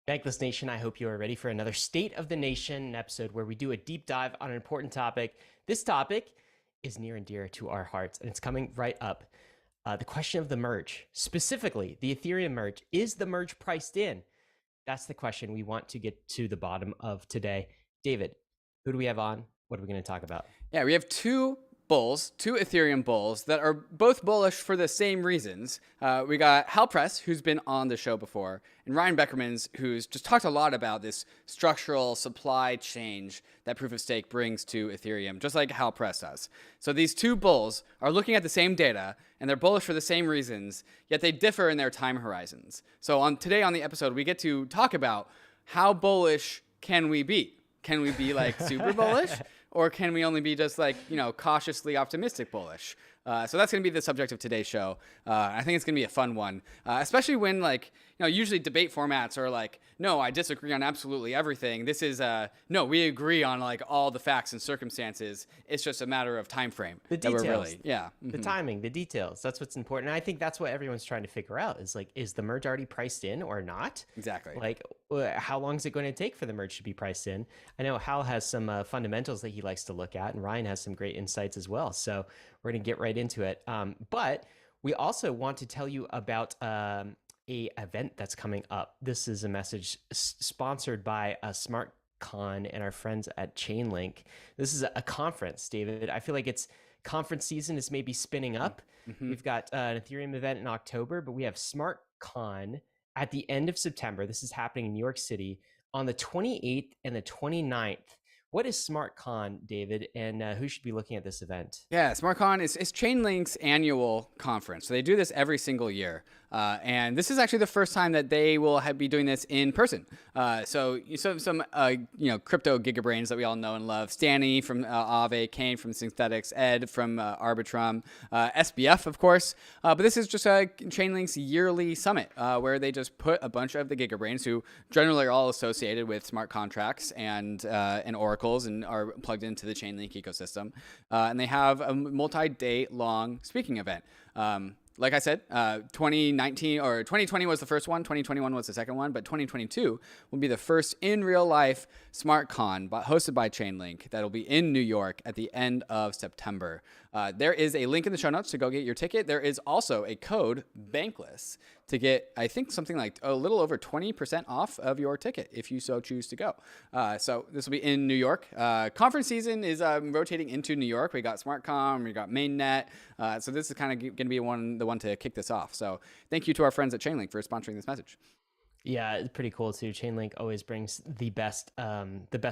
Bankless Nation, I hope you are ready for another State of the Nation episode where we do a deep dive on an important topic. This topic is near and dear to our hearts, and it's coming right up. The question of the merge, specifically the Ethereum merge. Is the merge priced in? That's the question we want to get to the bottom of today. David, who do we have on? What are we going to talk about? Yeah, we have two Ethereum bulls that are both bullish for the same reasons. We got Hal Press, who's been on the show before, and Ryan Berckmans, who's just talked a lot about this structural supply change that proof of stake brings to Ethereum, just like Hal Press does. So these two bulls are looking at the same data, and they're bullish for the same reasons, yet they differ in their time horizons. So today on the episode, we get to talk about how bullish can we be? Can we be like super bullish? Or can we only be just like, cautiously optimistic bullish? So that's going to be the subject of today's show. I think it's going to be a fun one, especially when usually debate formats are like, no, I disagree on absolutely everything. This is, no, we agree on like all the facts and circumstances. It's just a matter of time frame. The details, The timing, the details. That's what's important. And I think that's what everyone's trying to figure out is like, is the merge already priced in or not? Exactly. Like, how long is it going to take for the merge to be priced in? I know Hal has some fundamentals that he likes to look at, and Ryan has some great insights as well. So we're going to get right into it. But we also want to tell you about a event that's coming up. This is a message sponsored by SmartCon and our friends at Chainlink. This is a conference, David. I feel like it's conference season is maybe spinning up. We've got an Ethereum event in October, but we have SmartCon at the end of September. This is happening in New York City on the 28th and the 29th. What is SmartCon, David, and who should be looking at this event? Yeah, SmartCon is Chainlink's annual conference. So they do this every single year. And this is actually the first time that they will be doing this in person. So some crypto gigabrains that we all know and love. Stanny from Aave, Kane from Synthetics, Ed from ARBITRUM, SBF, of course. But this is just Chainlink's yearly summit where they just put a bunch of the gigabrains who generally are all associated with smart contracts and oracles and are plugged into the Chainlink ecosystem. And they have a multi-day long speaking event. Like I said, 2019 or 2020 was the first one. 2021 was the second one, but 2022 will be the first in real life SmartCon hosted by Chainlink that'll be in New York at the end of September. There is a link in the show notes to go get your ticket. There is also a code Bankless to get, I think, something like a little over 20% off of your ticket if you so choose to go. So this will be in New York. Conference season is rotating into New York. We got SmartCon, we got Mainnet. So this is kind of going to be the one to kick this off. So thank you to our friends at Chainlink for sponsoring this message. Yeah, it's pretty cool too. Chainlink always brings the best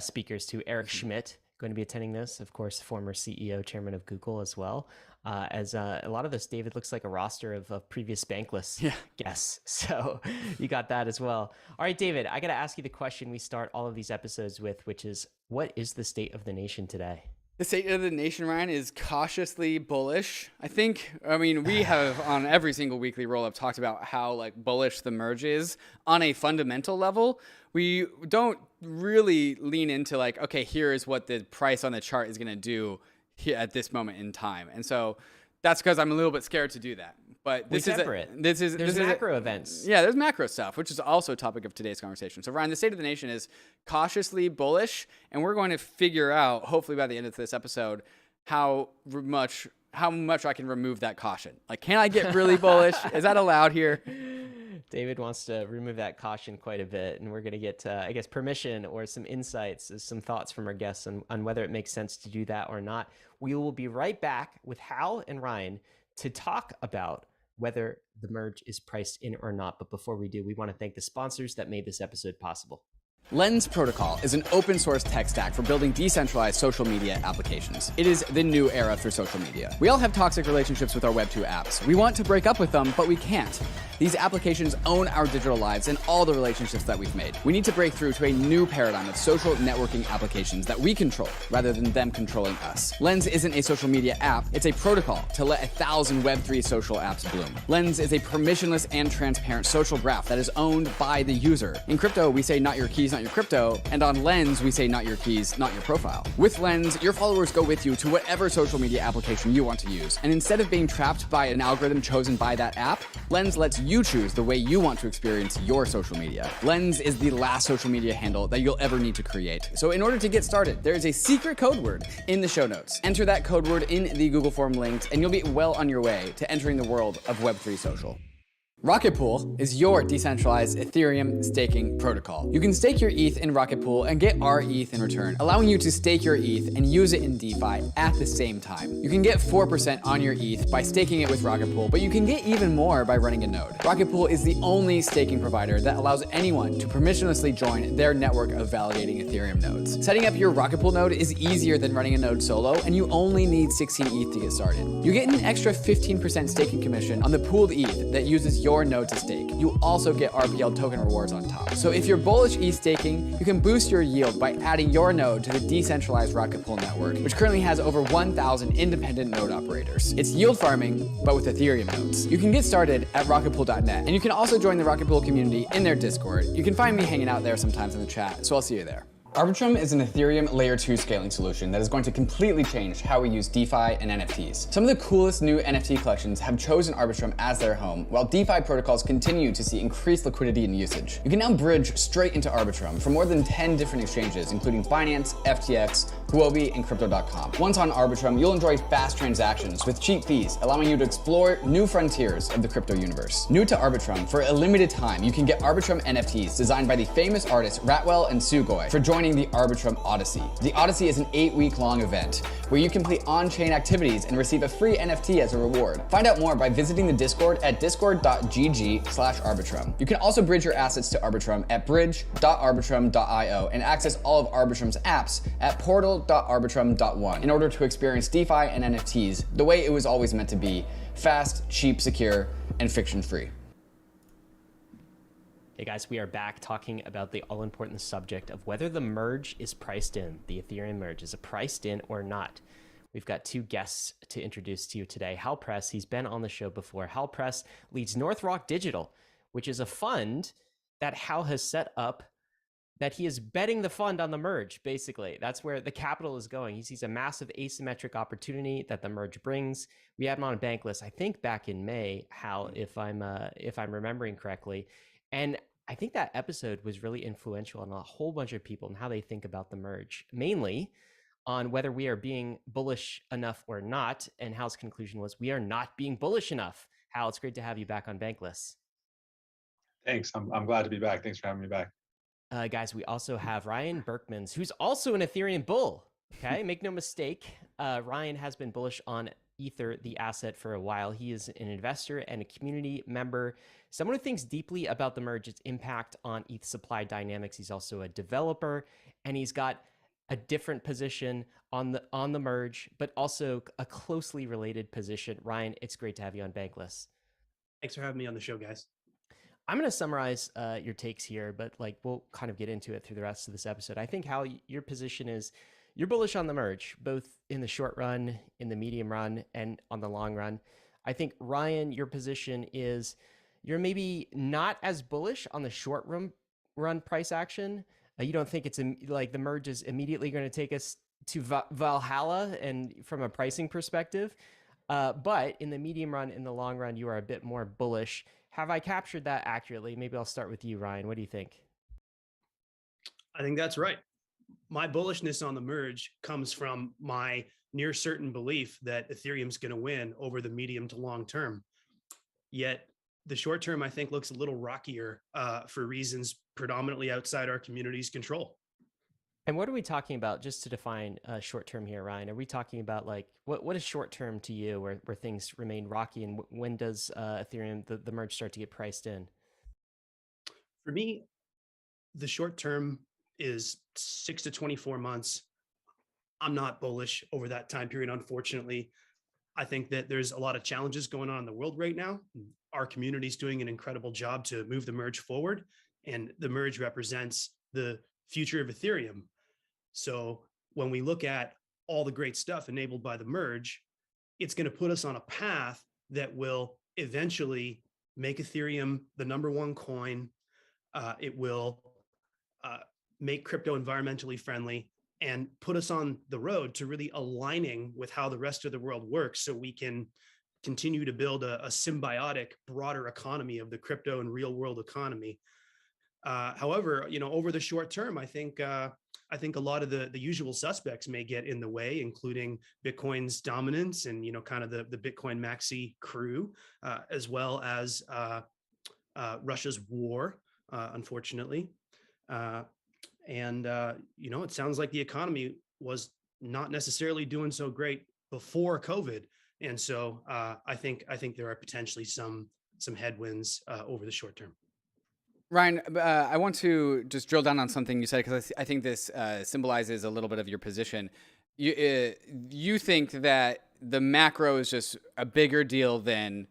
speakers to. Eric Schmidt going to be attending this, of course, former CEO, chairman of Google as well. As a lot of this, David, looks like a roster of previous Bankless guests. So you got that as well. All right, David, I got to ask you the question we start all of these episodes with, which is, what is the state of the nation today? The state of the nation, Ryan, is cautiously bullish. We have on every single weekly roll-up talked about how bullish the merge is on a fundamental level. We don't really lean into okay, here is what the price on the chart is going to do here at this moment in time. And so that's because I'm a little bit scared to do that. But there's macro events. Yeah, there's macro stuff, which is also a topic of today's conversation. So Ryan, the state of the nation is cautiously bullish, and we're going to figure out, hopefully by the end of this episode, how much I can remove that caution. Can I get really bullish? Is that allowed here? David wants to remove that caution quite a bit, and we're going to get, permission or some insights, some thoughts from our guests on whether it makes sense to do that or not. We will be right back with Hal and Ryan to talk about whether the merge is priced in or not. But before we do, we want to thank the sponsors that made this episode possible. Lens Protocol is an open source tech stack for building decentralized social media applications. It is the new era for social media. We all have toxic relationships with our Web2 apps. We want to break up with them, but we can't. These applications own our digital lives and all the relationships that we've made. We need to break through to a new paradigm of social networking applications that we control rather than them controlling us. Lens isn't a social media app, it's a protocol to let 1,000 Web3 social apps bloom. Lens is a permissionless and transparent social graph that is owned by the user. In crypto, we say not your keys, not your crypto, and on Lens, we say not your keys, not your profile. With Lens, your followers go with you to whatever social media application you want to use. And instead of being trapped by an algorithm chosen by that app, Lens lets you you choose the way you want to experience your social media. Lens is the last social media handle that you'll ever need to create. So in order to get started, there is a secret code word in the show notes. Enter that code word in the Google form links, and you'll be well on your way to entering the world of Web3 social. Rocket Pool is your decentralized Ethereum staking protocol. You can stake your ETH in Rocket Pool and get our ETH in return, allowing you to stake your ETH and use it in DeFi at the same time. You can get 4% on your ETH by staking it with Rocket Pool, but you can get even more by running a node. Rocket Pool is the only staking provider that allows anyone to permissionlessly join their network of validating Ethereum nodes. Setting up your Rocket Pool node is easier than running a node solo, and you only need 16 ETH to get started. You get an extra 15% staking commission on the pooled ETH that uses your node to stake. You also get RPL token rewards on top. So if you're bullish ETH staking, you can boost your yield by adding your node to the decentralized Rocket Pool network, which currently has over 1,000 independent node operators. It's yield farming, but with Ethereum nodes. You can get started at rocketpool.net, and you can also join the Rocket Pool community in their Discord. You can find me hanging out there sometimes in the chat, so I'll see you there. ARBITRUM is an Ethereum Layer 2 scaling solution that is going to completely change how we use DeFi and NFTs. Some of the coolest new NFT collections have chosen ARBITRUM as their home, while DeFi protocols continue to see increased liquidity and usage. You can now bridge straight into ARBITRUM from more than 10 different exchanges, including Binance, FTX, Huobi, and Crypto.com. Once on ARBITRUM, you'll enjoy fast transactions with cheap fees, allowing you to explore new frontiers of the crypto universe. New to ARBITRUM, for a limited time, you can get ARBITRUM NFTs designed by the famous artists Ratwell and Sugoi for joining the ARBITRUM Odyssey. The Odyssey is an 8-week-long event where you complete on-chain activities and receive a free NFT as a reward. Find out more by visiting the Discord at discord.gg/ARBITRUM. You can also bridge your assets to ARBITRUM at bridge.arbitrum.io and access all of ARBITRUM's apps at portal.arbitrum.one in order to experience DeFi and NFTs the way it was always meant to be: fast, cheap, secure, and friction-free. Hey guys, we are back talking about the all-important subject of whether the merge is priced in. The Ethereum merge, is it priced in or not? We've got two guests to introduce to you today. Hal Press, he's been on the show before. Hal Press leads North Rock Digital, which is a fund that Hal has set up that he is betting the fund on the merge, basically. That's where the capital is going. He sees a massive asymmetric opportunity that the merge brings. We had him on Bankless, I think back in May, Hal, if I'm remembering correctly. And I think that episode was really influential on a whole bunch of people and how they think about the merge, mainly on whether we are being bullish enough or not. And Hal's conclusion was we are not being bullish enough. Hal, it's great to have you back on Bankless. Thanks. I'm glad to be back. Thanks for having me back. Guys, we also have Ryan Berckmans, who's also an Ethereum bull. Okay, make no mistake. Ryan has been bullish on Ether, the asset, for a while. He is an investor and a community member, someone who thinks deeply about the merge, its impact on ETH supply dynamics. He's also a developer, and he's got a different position on the merge, but also a closely related position. Ryan, it's great to have you on Bankless. Thanks for having me on the show, guys. I'm going to summarize your takes here, but we'll kind of get into it through the rest of this episode. I think, Hal, your position is you're bullish on the merge, both in the short run, in the medium run, and on the long run. I think, Ryan, your position is you're maybe not as bullish on the short run price action. You don't think it's like the merge is immediately going to take us to Valhalla and from a pricing perspective. But in the medium run, in the long run, you are a bit more bullish. Have I captured that accurately? Maybe I'll start with you, Ryan. What do you think? I think that's right. My bullishness on the merge comes from my near certain belief that Ethereum's going to win over the medium to long term. Yet the short term, I think, looks a little rockier for reasons predominantly outside our community's control. And what are we talking about, just to define short term here, Ryan? Are we talking about what is short term to you where things remain rocky, and when does Ethereum, the merge, start to get priced in? For me, the short term is 6 to 24 months. I'm not bullish over that time period, unfortunately. I think that there's a lot of challenges going on in the world right now. Our community is doing an incredible job to move the merge forward, and the merge represents the future of Ethereum. So when we look at all the great stuff enabled by the merge, it's going to put us on a path that will eventually make Ethereum the #1 coin. It will make crypto environmentally friendly and put us on the road to really aligning with how the rest of the world works, so we can continue to build a symbiotic, broader economy of the crypto and real world economy. However, over the short term, I think a lot of the usual suspects may get in the way, including Bitcoin's dominance and kind of the Bitcoin maxi crew, as well as Russia's war, unfortunately. It sounds like the economy was not necessarily doing so great before COVID, and so I think there are potentially some headwinds over the short term. Ryan, I want to just drill down on something you said, because I think this symbolizes a little bit of your position. You think that the macro is just a bigger deal than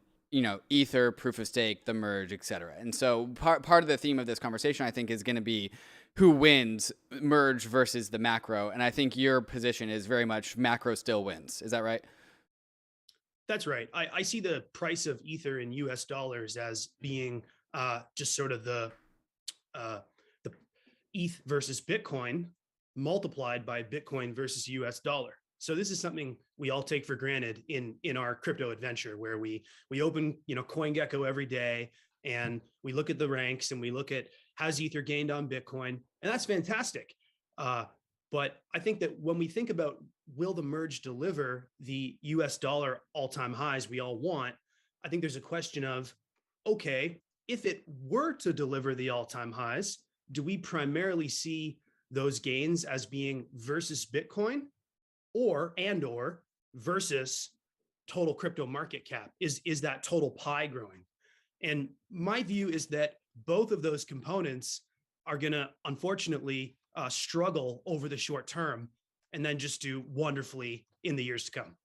Ether, proof of stake, the merge, et cetera. And so part of the theme of this conversation, I think, is going to be who wins merge versus the macro. And I think your position is very much macro still wins. Is that right? That's right. I see the price of Ether in US dollars as being just sort of the ETH versus Bitcoin multiplied by Bitcoin versus US dollar. So this is something we all take for granted in our crypto adventure, where we open CoinGecko every day and we look at the ranks and we look at has Ether gained on Bitcoin, and that's fantastic. But I think that when we think about will the merge deliver the US dollar all-time highs we all want, I think there's a question of, okay, if it were to deliver the all-time highs, do we primarily see those gains as being versus Bitcoin or versus total crypto market cap? Is that total pie growing? And my view is that both of those components are going to, unfortunately, struggle over the short term and then just do wonderfully in the years to come.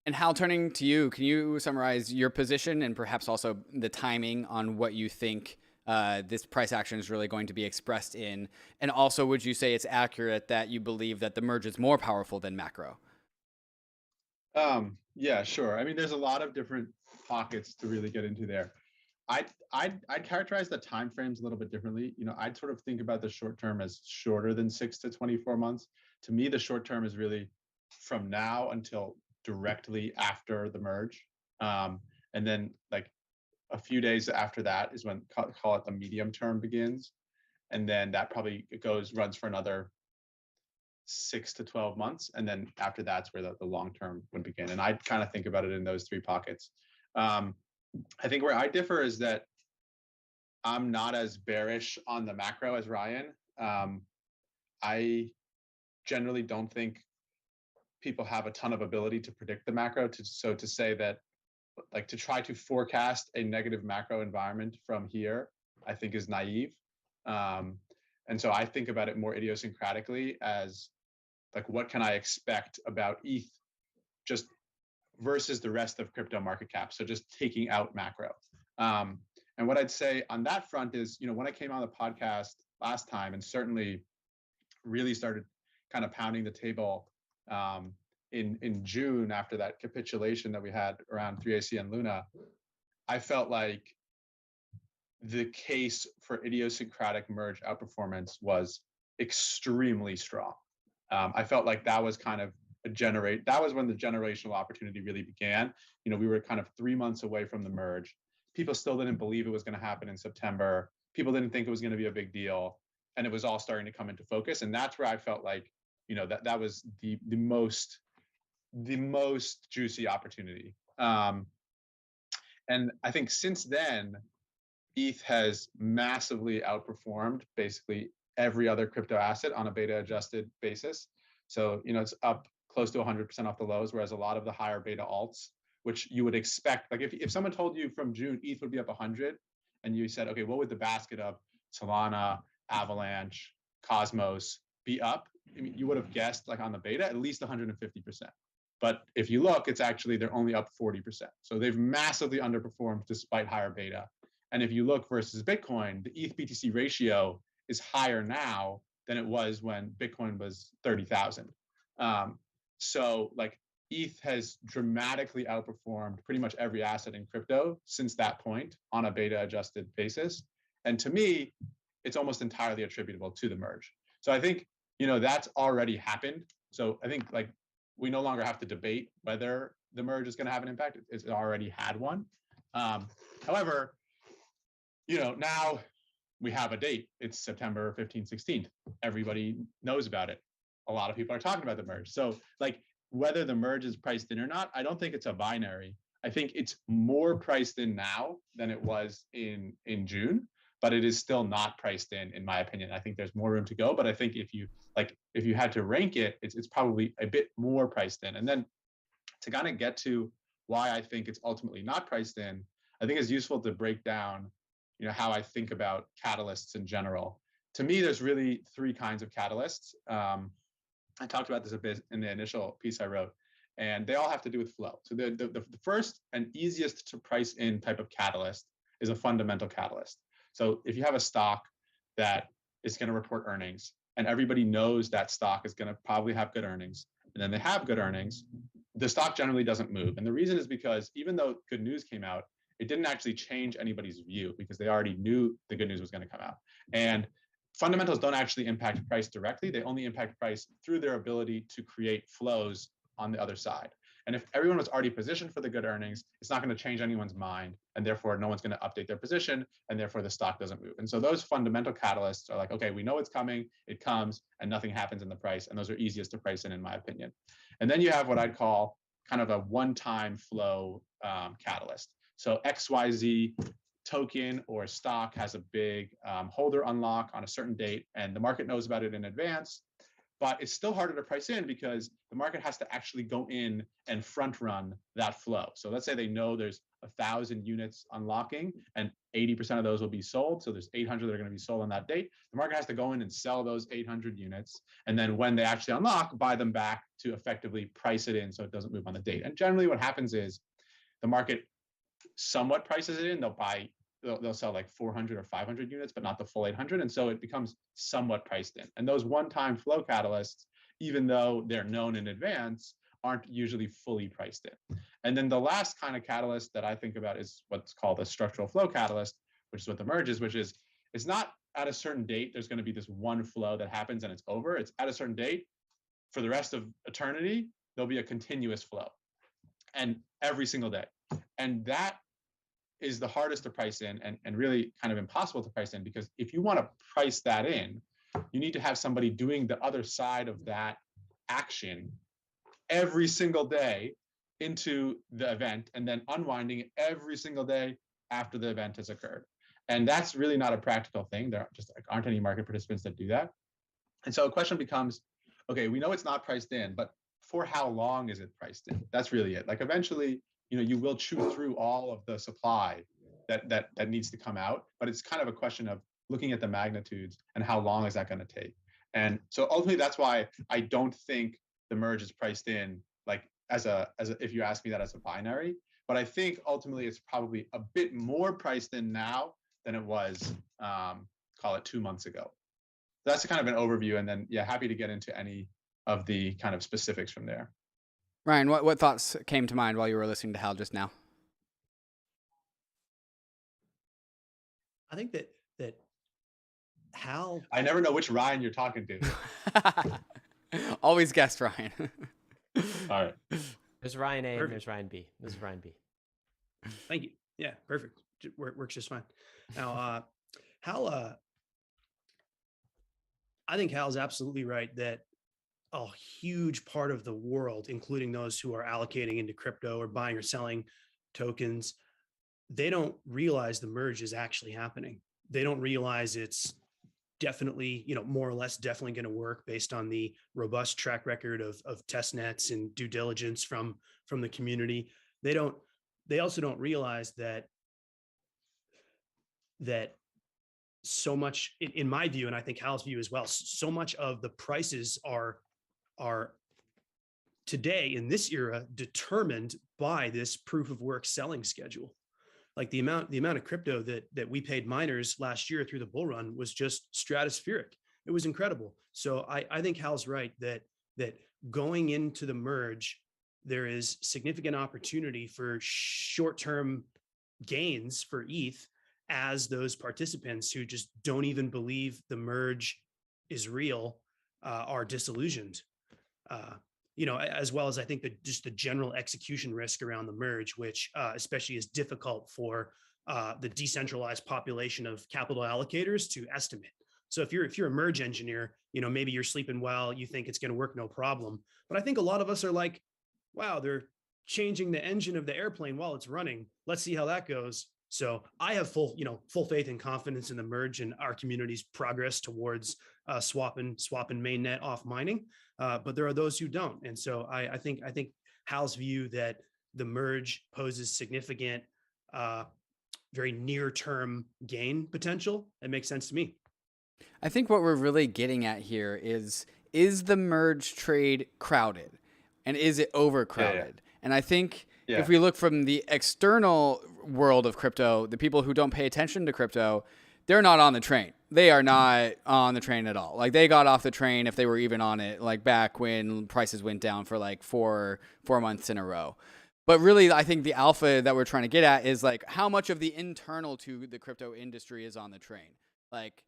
And Hal, turning to you, can you summarize your position and perhaps also the timing on what you think this price action is really going to be expressed in? And also, would you say it's accurate that you believe that the merge is more powerful than macro? Yeah, sure. I mean, there's a lot of different pockets to really get into there. I'd characterize the timeframes a little bit differently. I'd sort of think about the short term as shorter than 6 to 24 months. To me, the short term is really from now until directly after the merge. And then like a few days after that is when call it the medium term begins. And then that probably runs for another 6 to 12 months. And then after that's where the long term would begin. And I kind of think about it in those three pockets. I think where I differ is that I'm not as bearish on the macro as Ryan. I generally don't think people have a ton of ability to predict the macro. So to say that, like, to try to forecast a negative macro environment from here, I think is naive. And so I think about it more idiosyncratically as, like, what can I expect about ETH just versus the rest of crypto market cap? So just taking out macro. And what I'd say on that front is, when I came on the podcast last time and certainly really started kind of pounding the table in June after that capitulation that we had around 3AC and Luna, I felt like the case for idiosyncratic merge outperformance was extremely strong. I felt like that was kind of that was when the generational opportunity really began. We were kind of 3 months away from the merge. People still didn't believe it was going to happen in September. People didn't think it was going to be a big deal. And it was all starting to come into focus. And that's where I felt like, that was the most juicy opportunity. And I think since then, ETH has massively outperformed basically every other crypto asset on a beta adjusted basis. So, it's up close to 100% off the lows, whereas a lot of the higher beta alts, which you would expect, like if someone told you from June ETH would be up 100, and you said, okay, what would the basket of Solana, Avalanche, Cosmos be up? I mean, you would have guessed, like on the beta, at least 150%. But if you look, it's actually, they're only up 40%. So they've massively underperformed despite higher beta. And if you look versus Bitcoin, the ETH BTC ratio is higher now than it was when Bitcoin was 30,000. So like ETH has dramatically outperformed pretty much every asset in crypto since that point on a beta adjusted basis. And to me, it's almost entirely attributable to the merge. So I think, that's already happened. So I think, like, we no longer have to debate whether the merge is going to have an impact. It's already had one. However, now we have a date. It's September 15th, 16th. Everybody knows about it. A lot of people are talking about the merge. So like whether the merge is priced in or not, I don't think it's a binary. I think it's more priced in now than it was in June, but it is still not priced in my opinion. I think there's more room to go, but I think if you had to rank it, it's probably a bit more priced in. And then to kind of get to why I think it's ultimately not priced in, I think it's useful to break down how I think about catalysts in general. To me, there's really three kinds of catalysts. I talked about this a bit in the initial piece I wrote, and they all have to do with flow. So the first and easiest to price in type of catalyst is a fundamental catalyst. So if you have a stock that is going to report earnings, and everybody knows that stock is going to probably have good earnings, and then they have good earnings, the stock generally doesn't move. And the reason is because even though good news came out, it didn't actually change anybody's view because they already knew the good news was going to come out. And fundamentals don't actually impact price directly. They only impact price through their ability to create flows on the other side. And if everyone was already positioned for the good earnings, it's not going to change anyone's mind. And therefore, no one's going to update their position. And therefore, the stock doesn't move. And so those fundamental catalysts are like, okay, we know it's coming, it comes, and nothing happens in the price. And those are easiest to price in my opinion. And then you have what I'd call kind of a one-time flow catalyst. So XYZ token or stock has a big holder unlock on a certain date, and the market knows about it in advance. But it's still harder to price in because the market has to actually go in and front run that flow. So let's say they know there's 1,000 units unlocking and 80% of those will be sold. So there's 800 that are going to be sold on that date. The market has to go in and sell those 800 units. And then when they actually unlock, buy them back to effectively price it in so it doesn't move on the date. And generally what happens is the market somewhat prices it in. They'll sell like 400 or 500 units, but not the full 800. And so it becomes somewhat priced in. And those one-time flow catalysts, even though they're known in advance, aren't usually fully priced in. And then the last kind of catalyst that I think about is what's called a structural flow catalyst, which is what the merge is, which is it's not at a certain date, there's going to be this one flow that happens and it's over. It's at a certain date for the rest of eternity, there'll be a continuous flow and every single day. And that is the hardest to price in and really kind of impossible to price in, because if you want to price that in, you need to have somebody doing the other side of that action every single day into the event and then unwinding it every single day after the event has occurred. And that's really not a practical thing. There just aren't any market participants that do that. And so a question becomes, okay, we know it's not priced in, but for how long is it priced in? That's really it. Like eventually, you will chew through all of the supply that needs to come out, but it's kind of a question of looking at the magnitudes and how long is that going to take. And so ultimately, that's why I don't think the merge is priced in like as a if you ask me that as a binary, but I think ultimately it's probably a bit more priced in now than it was, call it 2 months ago. That's kind of an overview, and then happy to get into any of the kind of specifics from there. Ryan, what thoughts came to mind while you were listening to Hal just now? I think that Hal. I never know which Ryan you're talking to. Always guessed Ryan. All right. There's Ryan A Perfect. and there's Ryan B. This is Ryan B. Thank you. Yeah, perfect. Works just fine. Now, Hal, I think Hal's absolutely right that a huge part of the world, including those who are allocating into crypto or buying or selling tokens, they don't realize the merge is actually happening. They don't realize it's definitely, more or less definitely going to work based on the robust track record of test nets and due diligence from the community. They also don't realize that so much, in my view, and I think Hal's view as well, so much of the prices are today in this era determined by this proof of work selling schedule. Like the amount of crypto that we paid miners last year through the bull run was just stratospheric. It was incredible. So I think Hal's right that going into the merge, there is significant opportunity for short-term gains for ETH as those participants who just don't even believe the merge is real are disillusioned. as well as I think that just the general execution risk around the merge, which especially is difficult for the decentralized population of capital allocators to estimate. So if you're a merge engineer, maybe you're sleeping well, you think it's going to work no problem. But I think a lot of us are like, wow, they're changing the engine of the airplane while it's running. Let's see how that goes. So I have full faith and confidence in the merge and our community's progress towards swapping mainnet off mining. But there are those who don't, and so I think Hal's view that the merge poses significant, very near-term gain potential, it makes sense to me. I think what we're really getting at here is the merge trade crowded, and is it overcrowded? And I think if we look from the external world of crypto, the people who don't pay attention to crypto, they're not on the train. They are not on the train at all. Like, they got off the train, if they were even on it, like back when prices went down for like four months in a row. But really, I think the alpha that we're trying to get at is like how much of the internal to the crypto industry is on the train. Like,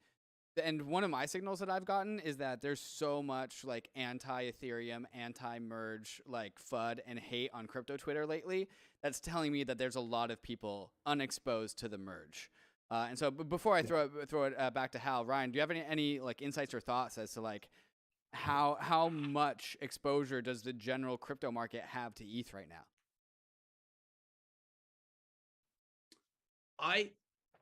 and one of my signals that I've gotten is that there's so much like anti-Ethereum, anti-merge, like FUD and hate on crypto Twitter lately. That's telling me that there's a lot of people unexposed to the merge. And so before I throw it back to Hal, Ryan, do you have any like insights or thoughts as to like how much exposure does the general crypto market have to ETH right now?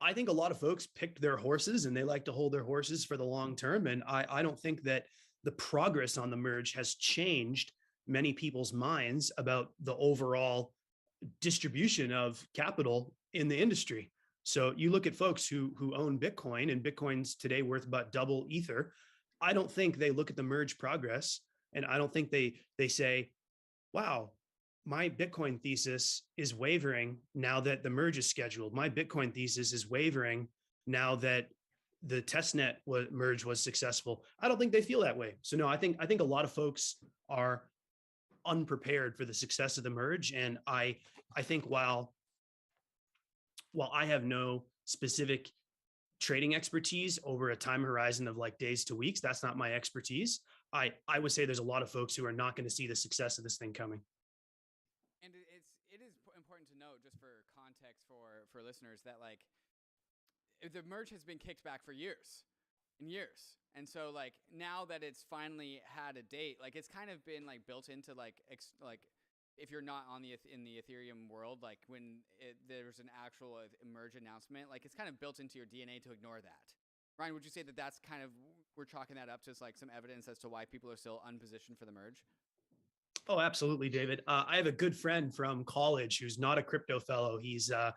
I think a lot of folks picked their horses and they like to hold their horses for the long term. And I don't think that the progress on the merge has changed many people's minds about the overall distribution of capital in the industry. So you look at folks who own Bitcoin, and Bitcoin's today worth about double Ether. I don't think they look at the merge progress, and I don't think they say, wow, my Bitcoin thesis is wavering now that the merge is scheduled. My Bitcoin thesis is wavering now that the testnet merge was successful. I don't think they feel that way. So no, I think a lot of folks are unprepared for the success of the merge. And I think while I have no specific trading expertise over a time horizon of like days to weeks, that's not my expertise. I would say there's a lot of folks who are not going to see the success of this thing coming. And it is important to note, just for context for listeners, that like the merge has been kicked back for years and years. And so like now that it's finally had a date, like it's kind of been like built into like if you're not on in the Ethereum world, like when there's an actual merge announcement, like it's kind of built into your DNA to ignore that. Ryan, would you say that that's kind of, we're chalking that up to like some evidence as to why people are still unpositioned for the merge? Oh, absolutely, David. I have a good friend from college who's not a crypto fellow. He's a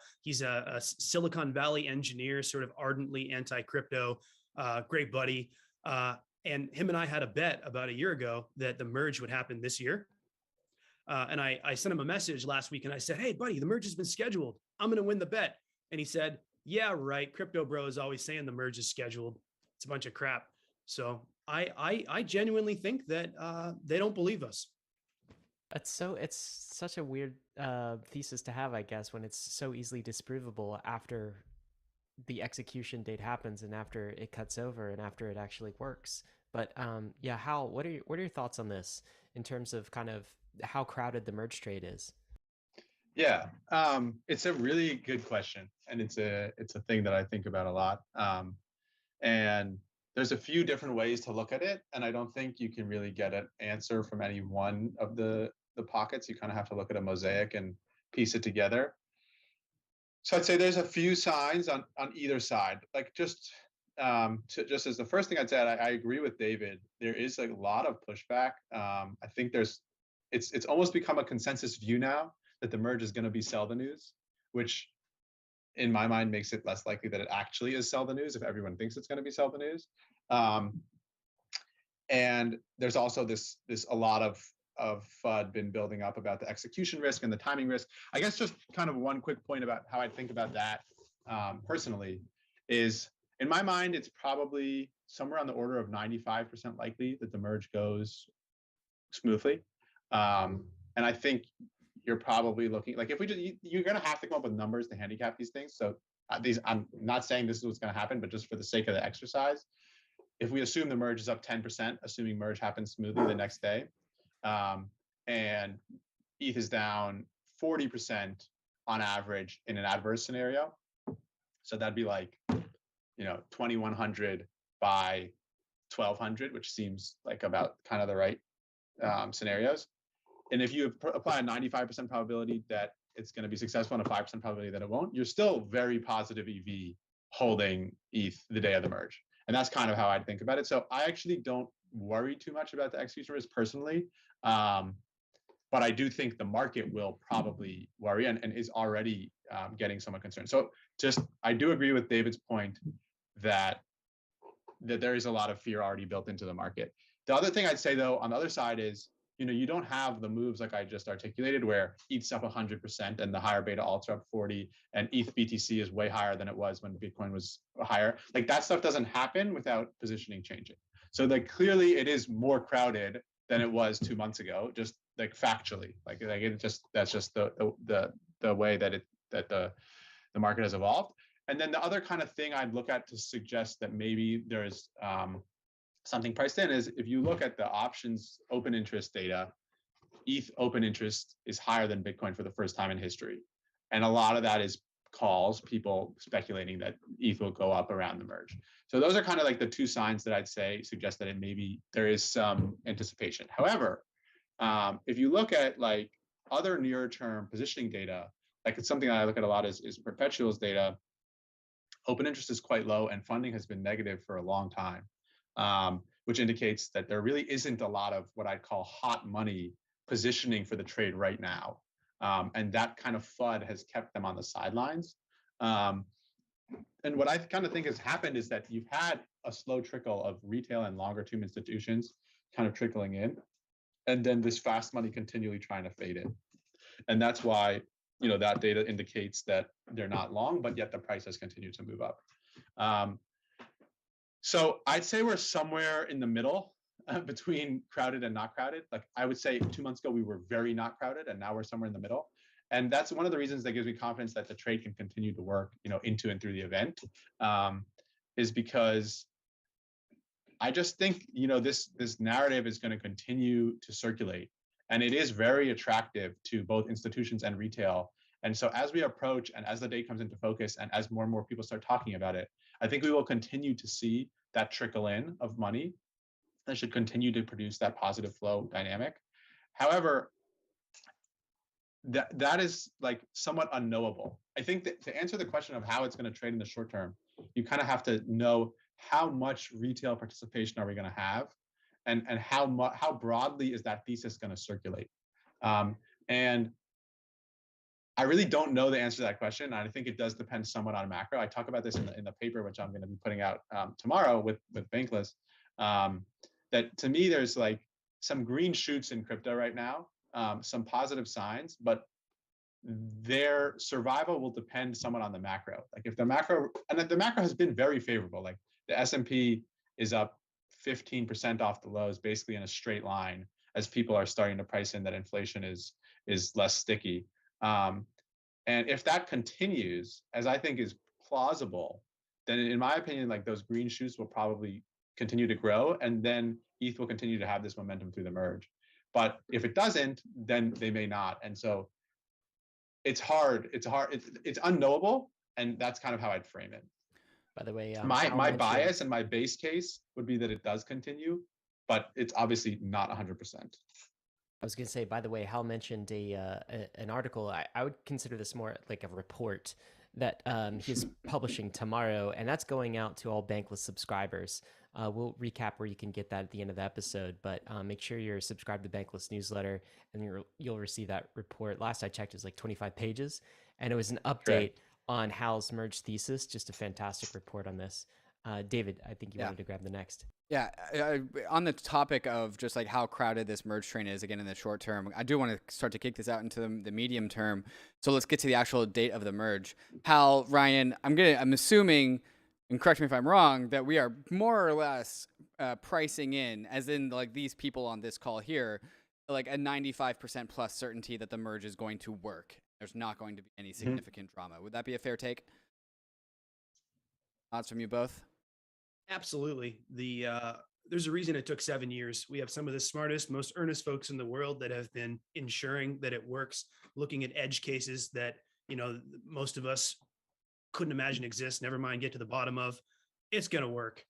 Silicon Valley engineer, sort of ardently anti-crypto, great buddy. And him and I had a bet about a year ago that the merge would happen this year. And I sent him a message last week and I said, hey, buddy, the merge has been scheduled. I'm going to win the bet. And he said, yeah, right. Crypto bro is always saying the merge is scheduled. It's a bunch of crap. So I genuinely think that they don't believe us. It's such a weird thesis to have, I guess, when it's so easily disprovable after the execution date happens and after it cuts over and after it actually works. But yeah, Hal, what are your thoughts on this in terms of kind of how crowded the merge trade is? Yeah, it's a really good question, and it's a thing that I think about a lot. And there's a few different ways to look at it, and I don't think you can really get an answer from any one of the pockets. You kind of have to look at a mosaic and piece it together. So I'd say there's a few signs on either side. Like just as the first thing I'd say, I agree with David. There is a lot of pushback. I think it's almost become a consensus view now that the merge is going to be sell the news, which in my mind makes it less likely that it actually is sell the news if everyone thinks it's going to be sell the news. And there's also this a lot of FUD been building up about the execution risk and the timing risk. I guess just kind of one quick point about how I think about that personally is, in my mind, it's probably somewhere on the order of 95% likely that the merge goes smoothly. And I think you're probably looking, like, if we just, you're going to have to come up with numbers to handicap these things. So I'm not saying this is what's going to happen, but just for the sake of the exercise, if we assume the merge is up 10%, assuming merge happens smoothly the next day, and ETH is down 40% on average in an adverse scenario. So that'd be like, 2,100 by 1,200, which seems like about kind of the right scenarios. And if you apply a 95% probability that it's going to be successful and a 5% probability that it won't, you're still very positive EV holding ETH the day of the merge. And that's kind of how I'd think about it. So I actually don't worry too much about the execution risk personally. But I do think the market will probably worry and is already getting somewhat concerned. So I do agree with David's point that there is a lot of fear already built into the market. The other thing I'd say though, on the other side is, you don't have the moves like I just articulated where ETH's up 100% and the higher beta alts are up 40 and ETH BTC is way higher than it was when Bitcoin was higher. Like that stuff doesn't happen without positioning changing. So like clearly it is more crowded than it was 2 months ago, just like factually, like it just, that's just the way that the market has evolved. And then the other kind of thing I'd look at to suggest that maybe there's something priced in is if you look at the options open interest data, ETH open interest is higher than Bitcoin for the first time in history. And a lot of that is calls, people speculating that ETH will go up around the merge. So those are kind of like the two signs that I'd say suggest that there is some anticipation. However, if you look at like other near term positioning data, like it's something that I look at a lot is perpetuals data. Open interest is quite low and funding has been negative for a long time. Which indicates that there really isn't a lot of what I'd call hot money positioning for the trade right now. And that kind of FUD has kept them on the sidelines. And what I kind of think has happened is that you've had a slow trickle of retail and longer term institutions kind of trickling in, and then this fast money continually trying to fade in. And that's why, that data indicates that they're not long, but yet the price has continued to move up. So I'd say we're somewhere in the middle between crowded and not crowded. Like I would say 2 months ago, we were very not crowded and now we're somewhere in the middle. And that's one of the reasons that gives me confidence that the trade can continue to work, into and through the event, is because I just think, this narrative is going to continue to circulate. And it is very attractive to both institutions and retail. And so as we approach and as the date comes into focus and as more and more people start talking about it, I think we will continue to see that trickle in of money that should continue to produce that positive flow dynamic. However, that is like somewhat unknowable. I think that to answer the question of how it's going to trade in the short term, you kind of have to know how much retail participation are we going to have, and how broadly is that thesis going to circulate. And I really don't know the answer to that question. And I think it does depend somewhat on macro. I talk about this in the paper, which I'm going to be putting out tomorrow with Bankless. That to me, there's like some green shoots in crypto right now, some positive signs, but their survival will depend somewhat on the macro. Like if the macro has been very favorable, like the S&P is up 15% off the lows, basically in a straight line, as people are starting to price in that inflation is less sticky. And if that continues, as I think is plausible, then in my opinion, like those green shoots will probably continue to grow, and then ETH will continue to have this momentum through the merge. But if it doesn't, then they may not. And so it's hard. It's unknowable, and that's kind of how I'd frame it. By the way, my bias and my base case would be that it does continue, but it's obviously not 100%. I was going to say, by the way, Hal mentioned an article. I would consider this more like a report that he's publishing tomorrow, and that's going out to all Bankless subscribers. We'll recap where you can get that at the end of the episode, but make sure you're subscribed to Bankless newsletter, and you'll receive that report. Last I checked, it was like 25 pages, and it was an update on Hal's merge thesis. Just a fantastic report on this. David, I think you wanted to grab the next. Yeah, on the topic of just like how crowded this merge train is, again, in the short term, I do want to start to kick this out into the medium term. So let's get to the actual date of the merge. Hal, Ryan, I'm assuming, and correct me if I'm wrong, that we are more or less pricing in, as in like these people on this call here, like a 95% plus certainty that the merge is going to work. There's not going to be any significant drama. Would that be a fair take? Thoughts from you both? Absolutely. The there's a reason it took 7 years. We have some of the smartest, most earnest folks in the world that have been ensuring that it works, looking at edge cases that, most of us couldn't imagine exist, never mind get to the bottom of. It's going to work.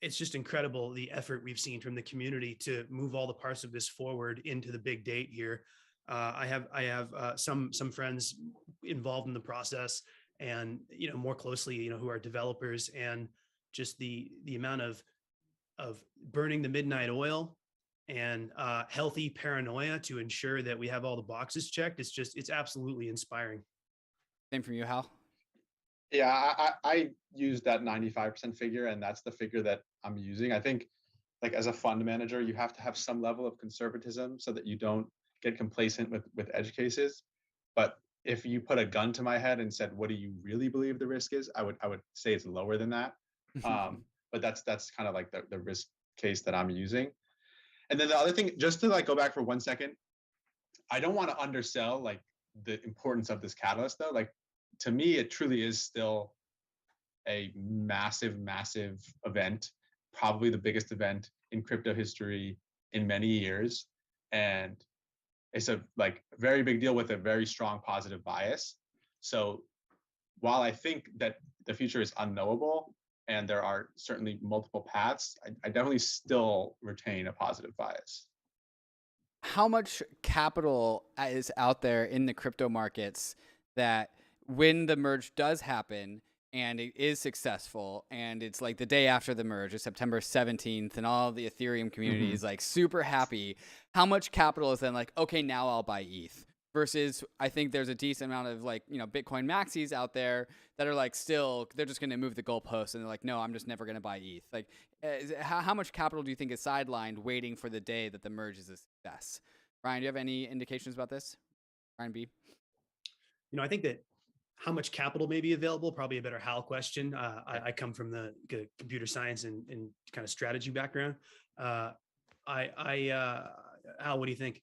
It's just incredible the effort we've seen from the community to move all the parts of this forward into the big date here. I have some friends involved in the process, and more closely, who are developers, and just the amount of burning the midnight oil and healthy paranoia to ensure that we have all the boxes checked. It's absolutely inspiring. Same from you, Hal? Yeah, I use that 95% figure, and that's the figure that I'm using. I think, like, as a fund manager, you have to have some level of conservatism so that you don't get complacent with edge cases. But if you put a gun to my head and said, what do you really believe the risk is? I would say it's lower than that. But that's kind of like the risk case that I'm using. And then the other thing, just to like go back for 1 second, I don't want to undersell like the importance of this catalyst though. Like, to me, it truly is still a massive, massive event, probably the biggest event in crypto history in many years. And it's a like very big deal with a very strong positive bias. So while I think that the future is unknowable and there are certainly multiple paths, I definitely still retain a positive bias. How much capital is out there in the crypto markets that when the merge does happen and it is successful and it's like the day after the merge, it's September 17th, and all the Ethereum community is like super happy, how much capital is then like, okay, now I'll buy ETH? Versus I think there's a decent amount of like, Bitcoin maxis out there that are like still, they're just going to move the goalposts and they're like, no, I'm just never going to buy ETH. Like, how much capital do you think is sidelined waiting for the day that the merge is a success? Ryan, do you have any indications about this? Ryan B? I think that how much capital may be available, probably a better Hal question. I come from the computer science and kind of strategy background. Hal, what do you think?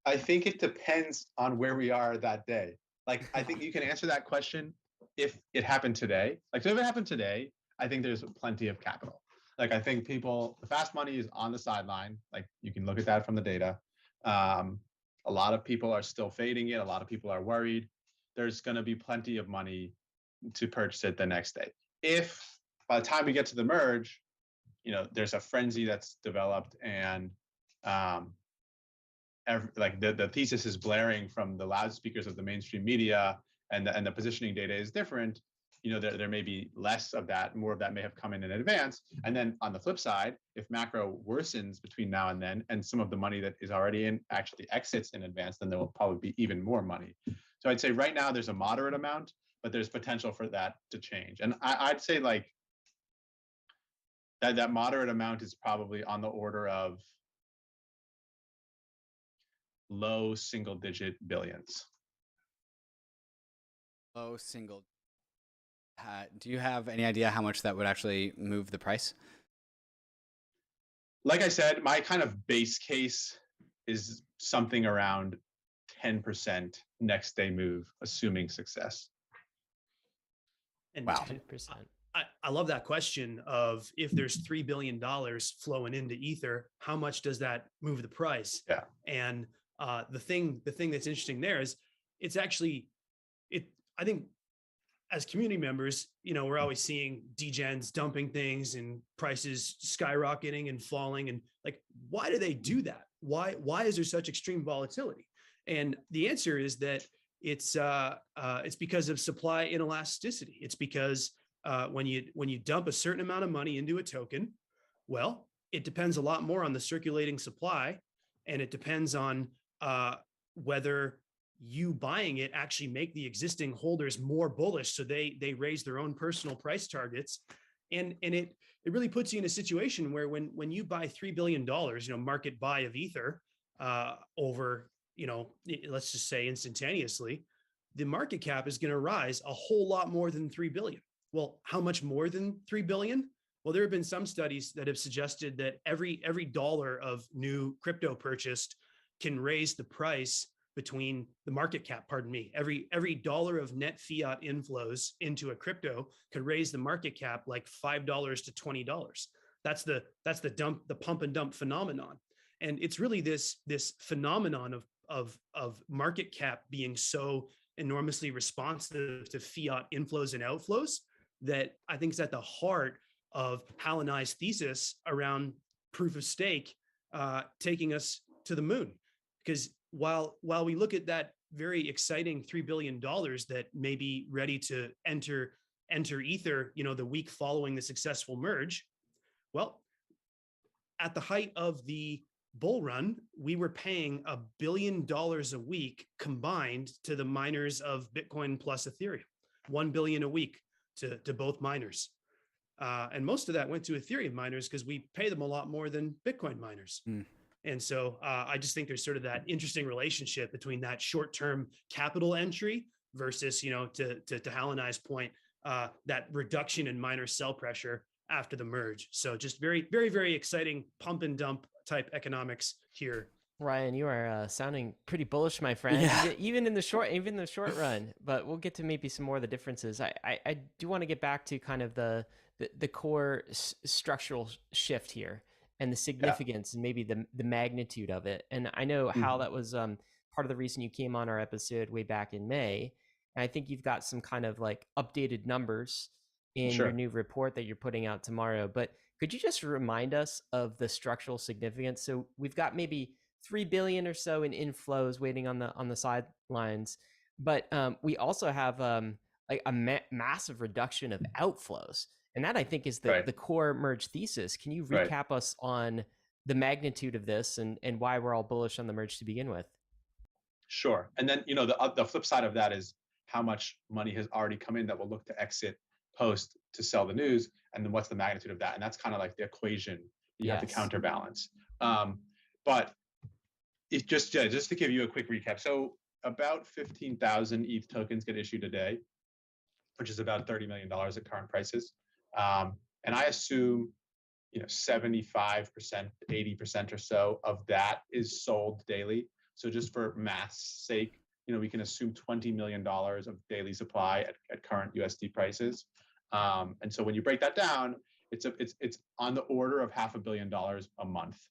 I think it depends on where we are that day. Like, I think you can answer that question if it happened today. Like, so if it happened today, I think there's plenty of capital. Like, I think the fast money is on the sideline. Like, you can look at that from the data. A lot of people are still fading it. A lot of people are worried. There's going to be plenty of money to purchase it the next day. If by the time we get to the merge, there's a frenzy that's developed, and the thesis is blaring from the loudspeakers of the mainstream media, and the positioning data is different, there may be less of that. More of that may have come in advance. And then on the flip side, if macro worsens between now and then, and some of the money that is already in actually exits in advance, then there will probably be even more money. So I'd say right now there's a moderate amount, but there's potential for that to change. And I'd say like that moderate amount is probably on the order of low single-digit billions. Low single. Do you have any idea how much that would actually move the price? Like I said, my kind of base case is something around 10% next day move, assuming success. And wow, 10%. I love that question of, if there's $3 billion flowing into Ether, how much does that move the price? Yeah. And the thing that's interesting there is it's actually, I think as community members, we're always seeing degens dumping things and prices skyrocketing and falling. And like, why do they do that? Why is there such extreme volatility? And the answer is that it's because of supply inelasticity. It's because when you dump a certain amount of money into a token, well, it depends a lot more on the circulating supply, and it depends on whether you buying it actually make the existing holders more bullish, so they raise their own personal price targets. And it really puts you in a situation where when you buy $3 billion, market buy of Ether over, let's just say instantaneously, the market cap is going to rise a whole lot more than 3 billion. Well, how much more than 3 billion? Well, there have been some studies that have suggested that every dollar of new crypto purchased can raise the price between the market cap, pardon me. Every dollar of net fiat inflows into a crypto could raise the market cap like $5 to $20. That's the pump and dump phenomenon. And it's really this phenomenon of market cap being so enormously responsive to fiat inflows and outflows that I think is at the heart of Hal and I's thesis around proof of stake taking us to the moon. Because while we look at that very exciting $3 billion that may be ready to enter Ether, the week following the successful merge, well, at the height of the bull run, we were paying $1 billion a week combined to the miners of Bitcoin plus Ethereum, 1 billion a week to both miners. And most of that went to Ethereum miners because we pay them a lot more than Bitcoin miners. And so I just think there's sort of that interesting relationship between that short-term capital entry versus, to Hal and I's point, that reduction in miner sell pressure after the merge. So just very, very, very exciting pump and dump type economics here. Ryan, you are sounding pretty bullish, my friend. Yeah. Even in the short run. But we'll get to maybe some more of the differences. I do want to get back to kind of the core structural shift here and the significance and maybe the magnitude of it. And I know Hal, that was part of the reason you came on our episode way back in May. And I think you've got some kind of like updated numbers in your new report that you're putting out tomorrow. But could you just remind us of the structural significance? So we've got maybe 3 billion or so in inflows waiting on the sidelines, but we also have like a massive reduction of outflows, and that I think is the core merge thesis. Can you recap us on the magnitude of this and why we're all bullish on the merge to begin with? Sure. And then the flip side of that is how much money has already come in that will look to exit post to sell the news, and then what's the magnitude of that? And that's kind of like the equation you have to counterbalance. But it just to give you a quick recap, so about 15,000 ETH tokens get issued a day, which is about $30 million at current prices. And I assume 75%, 80% or so of that is sold daily. So just for math's sake, we can assume $20 million of daily supply at current USD prices. And so when you break that down, it's on the order of $500 million a month.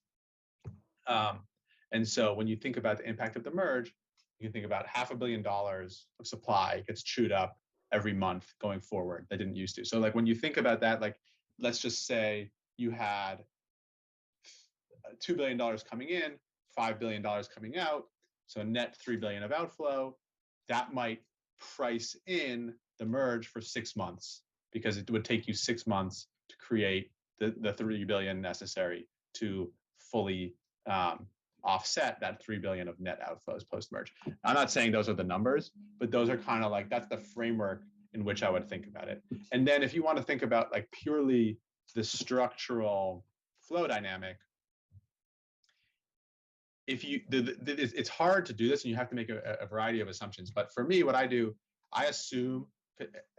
And so when you think about the impact of the merge, you can think about $500 million of supply gets chewed up every month going forward that didn't used to. So like when you think about that, like let's just say you had $2 billion coming in, $5 billion coming out, so net $3 billion of outflow. That might price in the merge for 6 months, because it would take you 6 months to create the $3 billion necessary to fully offset that $3 billion of net outflows post-merge. I'm not saying those are the numbers, but those are kind of like, that's the framework in which I would think about it. And then if you want to think about like purely the structural flow dynamic, it's hard to do this and you have to make a variety of assumptions. But for me, what I do, I assume,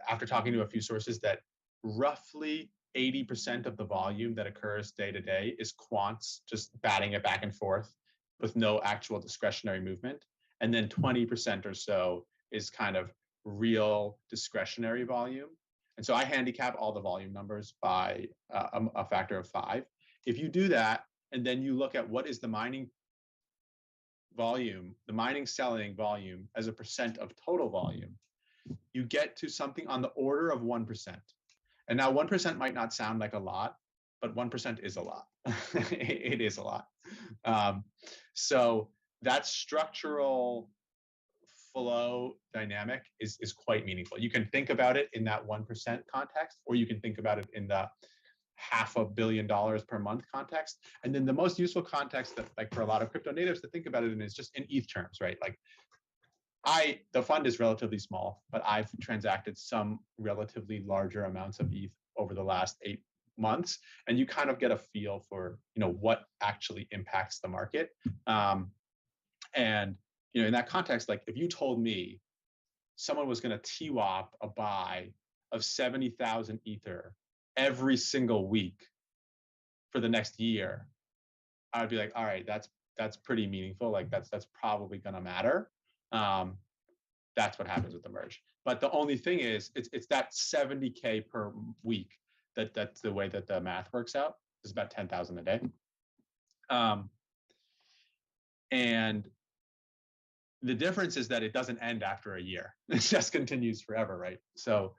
after talking to a few sources, that roughly 80% of the volume that occurs day to day is quants just batting it back and forth with no actual discretionary movement. And then 20% or so is kind of real discretionary volume. And so I handicap all the volume numbers by a factor of 5. If you do that, and then you look at what is the mining volume, the mining selling volume as a percent of total volume, you get to something on the order of 1%. And now 1% might not sound like a lot, but 1% is a lot. It is a lot. So that structural flow dynamic is quite meaningful. You can think about it in that 1% context, or you can think about it in the $500 million per month context. And then the most useful context that, like, for a lot of crypto natives to think about it in is just in ETH terms, right? Like, the fund is relatively small, but I've transacted some relatively larger amounts of ETH over the last 8 months, and you kind of get a feel for, what actually impacts the market. And, in that context, like, if you told me someone was going to TWAP a buy of 70,000 Ether every single week for the next year, I would be like, all right, that's that's pretty meaningful. Like that's probably going to matter. That's what happens with the merge. But the only thing is, it's that 70K per week. That's the way that the math works out. It's about 10,000 a day. And the difference is that it doesn't end after a year. It just continues forever, right? So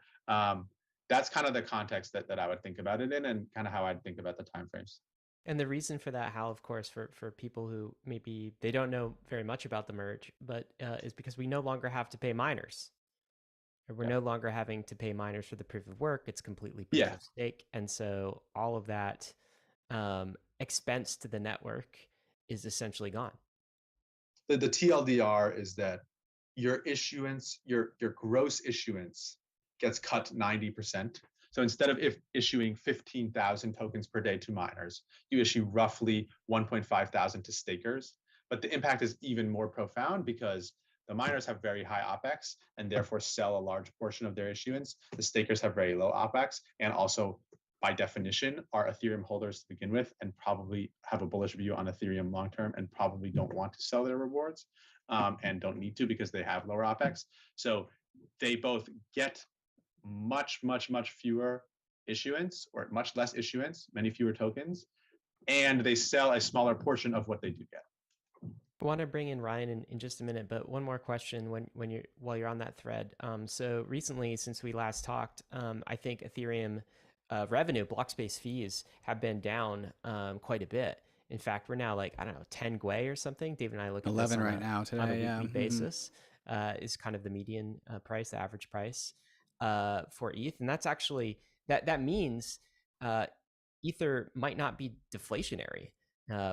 that's kind of the context that I would think about it in, and kind of how I'd think about the timeframes. And the reason for that, Hal, of course, for people who maybe they don't know very much about the merge, but is because we no longer have to pay miners. We're no longer having to pay miners for the proof of work. It's completely proof of stake. And so all of that expense to the network is essentially gone. The TLDR is that your issuance, your gross issuance gets cut 90%. So instead of issuing 15,000 tokens per day to miners, you issue roughly 1.5 thousand to stakers. But the impact is even more profound because the miners have very high OPEX and therefore sell a large portion of their issuance. The stakers have very low OPEX and also, by definition, are Ethereum holders to begin with and probably have a bullish view on Ethereum long-term and probably don't want to sell their rewards and don't need to because they have lower OPEX. So they both get much fewer issuance, or much less issuance, many fewer tokens, and they sell a smaller portion of what they do get. I want to bring in Ryan in just a minute, but one more question while you're on that thread. So recently, since we last talked, I think Ethereum revenue, Blockspace fees have been down quite a bit. In fact, we're now like, I don't know, 10 gwei or something. David and I look at 11 this right now today, on a weekly basis is kind of the median price, the average price for ETH. And that's actually, that means Ether might not be deflationary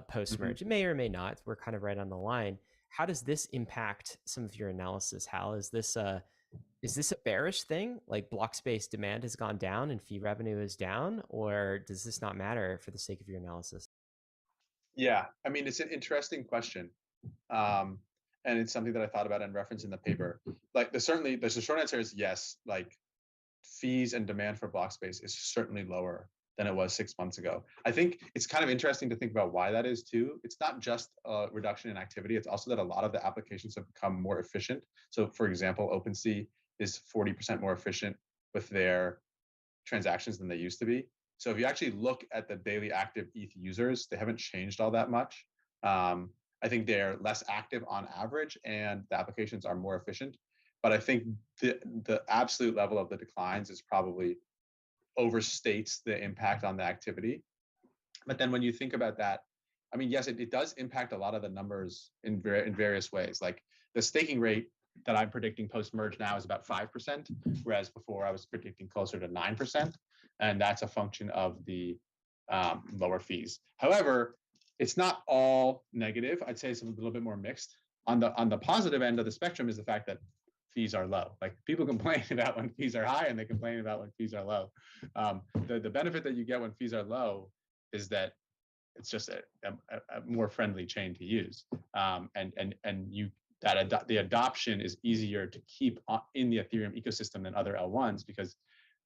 post-merge. It may or may not. We're kind of right on the line. How does this impact some of your analysis, Hal? Is this a bearish thing? Like Blockspace demand has gone down and fee revenue is down, or does this not matter for the sake of your analysis? Yeah, I mean, it's an interesting question. And it's something that I thought about and referenced in the paper. Like the short answer is yes, like fees and demand for Blockspace is certainly lower than it was 6 months ago. I think it's kind of interesting to think about why that is too. It's not just a reduction in activity. It's also that a lot of the applications have become more efficient. So for example, OpenSea is 40% more efficient with their transactions than they used to be. So if you actually look at the daily active ETH users, they haven't changed all that much. I think they're less active on average and the applications are more efficient. But I think the absolute level of the declines is probably overstates the impact on the activity. But then when you think about that, I mean, yes, it does impact a lot of the numbers in various ways. Like the staking rate that I'm predicting post-merge now is about 5%, whereas before I was predicting closer to 9%. And that's a function of the lower fees. However, it's not all negative. I'd say it's a little bit more mixed. On the positive end of the spectrum is the fact that fees are low. Like people complain about when fees are high and they complain about when fees are low. The benefit that you get when fees are low is that it's just a more friendly chain to use. The adoption is easier to keep in the Ethereum ecosystem than other L1s because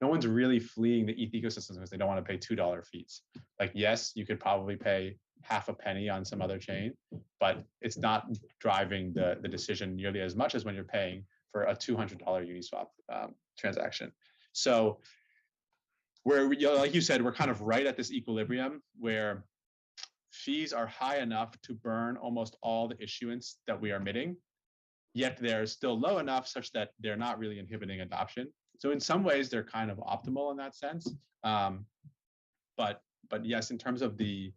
no one's really fleeing the ETH ecosystem because they don't want to pay $2 fees. Like, yes, you could probably pay half a penny on some other chain, but it's not driving the decision nearly as much as when you're paying for a $200 Uniswap transaction. So like you said, we're kind of right at this equilibrium where fees are high enough to burn almost all the issuance that we are emitting, yet they're still low enough such that they're not really inhibiting adoption. So in some ways, they're kind of optimal in that sense. But yes, in terms of the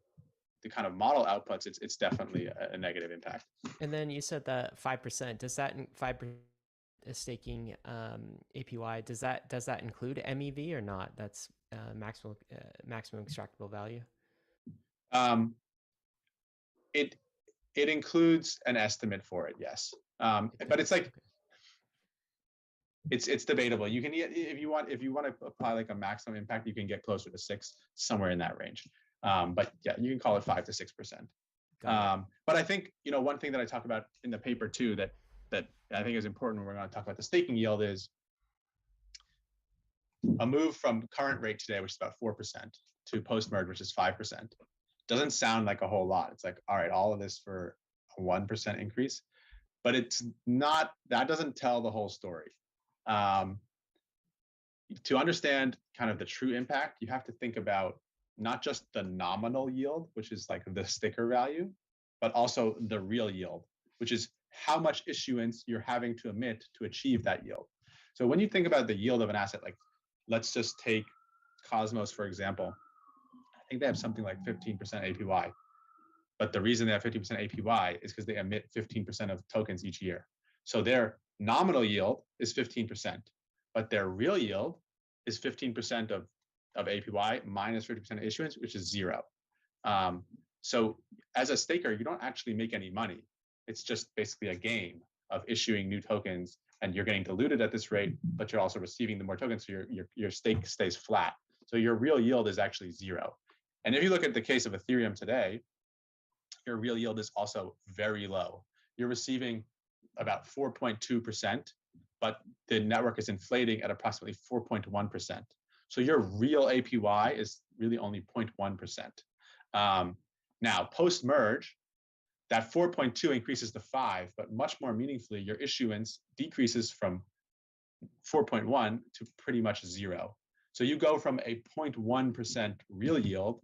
kind of model outputs, it's definitely a negative impact. And then you said that 5%. Does that 5% staking APY? Does that include MEV or not? That's maximum extractable value. It includes an estimate for it, yes. But it's like. Okay. It's debatable. You can, if you want to apply like a maximum impact, you can get closer to 6, somewhere in that range. But yeah, you can call it 5 to 6%. But I think one thing that I talk about in the paper too that I think is important when we're going to talk about the staking yield is a move from current rate today, which is about 4%, to post merge, which is 5%. Doesn't sound like a whole lot. It's like, all right, all of this for a 1% increase, but it's not, that doesn't tell the whole story. To understand kind of the true impact, you have to think about not just the nominal yield, which is like the sticker value, but also the real yield, which is how much issuance you're having to emit to achieve that yield. So when you think about the yield of an asset, like let's just take Cosmos, for example. I think they have something like 15% APY. But the reason they have 50% APY is because they emit 15% of tokens each year. So their nominal yield is 15%, but their real yield is 15% of APY minus 50% issuance, which is 0. So as a staker, you don't actually make any money. It's just basically a game of issuing new tokens, and you're getting diluted at this rate, but you're also receiving the more tokens, so your stake stays flat. So your real yield is actually 0. And if you look at the case of Ethereum today, your real yield is also very low. You're receiving about 4.2%, but the network is inflating at approximately 4.1%. So your real APY is really only 0.1%. Now, post-merge, that 4.2 increases to 5, but much more meaningfully, your issuance decreases from 4.1 to pretty much 0. So you go from a 0.1% real yield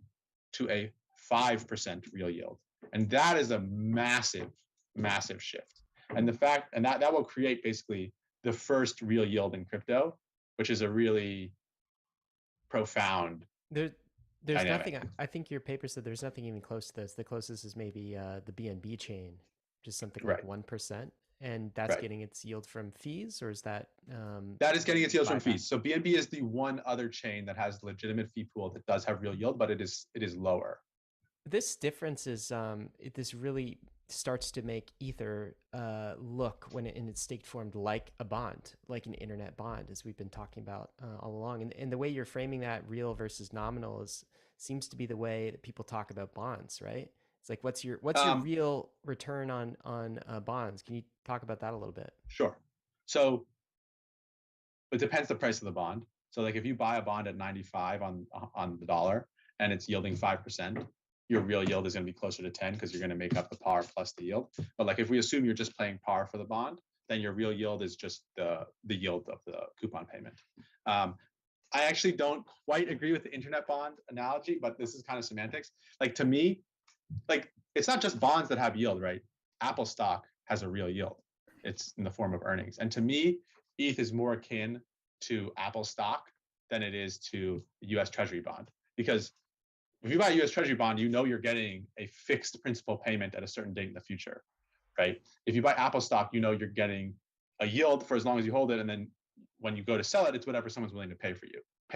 to a 5% real yield. And that is a massive, massive shift. And the fact, and that will create basically the first real yield in crypto, which is a really profound There's dynamic. nothing. I think your paper said there's nothing even close to this. The closest is maybe the BNB chain, just something like Right. 1%, and that's Right. getting its yield from fees, or is that? That is getting its yields from buyback? fees. So BNB is the one other chain that has legitimate fee pool that does have real yield, but it is lower. This difference is this really starts to make Ether look when in its staked form like a bond, like an internet bond, as we've been talking about all along. And the way you're framing that real versus nominal seems to be the way that people talk about bonds, right? It's like what's your real return on bonds? Can you talk about that a little bit? Sure. So it depends the price of the bond. So like if you buy a bond at 95 on the dollar and it's yielding 5%, your real yield is going to be closer to 10 because you're going to make up the par plus the yield. But like if we assume you're just paying par for the bond, then your real yield is just the yield of the coupon payment. I actually don't quite agree with the internet bond analogy, but this is kind of semantics. Like to me, like it's not just bonds that have yield, right? Apple stock has a real yield. It's in the form of earnings. And to me, ETH is more akin to Apple stock than it is to the US Treasury bond. Because if you buy a US Treasury bond, you know you're getting a fixed principal payment at a certain date in the future, right? If you buy Apple stock, you know you're getting a yield for as long as you hold it, and then when you go to sell it, it's whatever someone's willing to pay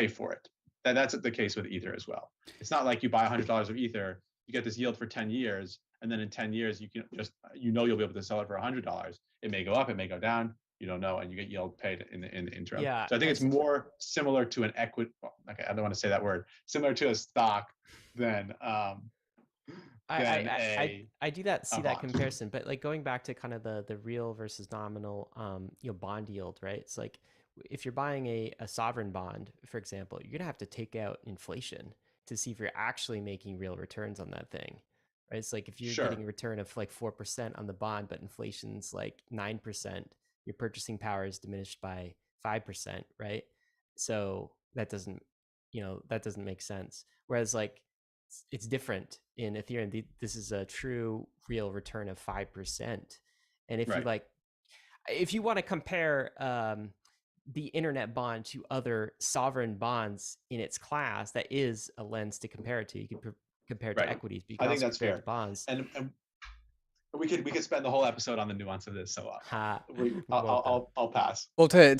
for it. That's the case with Ether as well. It's not like you buy $100 of Ether, you get this yield for 10 years, and then in 10 years you can just you'll be able to sell it for $100. It may go up, it may go down, you don't know, and you get yield paid in the interim. Yeah, so I think it's more similar to an equity. Okay, I don't want to say that word. Similar to a stock than I do that see that bond. comparison, but like going back to kind of the real versus nominal bond yield, right? It's like if you're buying a sovereign bond, for example, you're gonna have to take out inflation to see if you're actually making real returns on that thing. Right? It's like if you're getting a return of like 4% on the bond, but inflation's like 9%, your purchasing power is diminished by 5%, right? So that doesn't make sense. Whereas like it's different in Ethereum. This is a true real return of 5%. And if you want to compare the internet bond to other sovereign bonds in its class, that is a lens to compare it to. You can compare it to equities, but you can I think also that's compare fair. it to bonds. And we could spend the whole episode on the nuance of this. So I'll pass. Well, to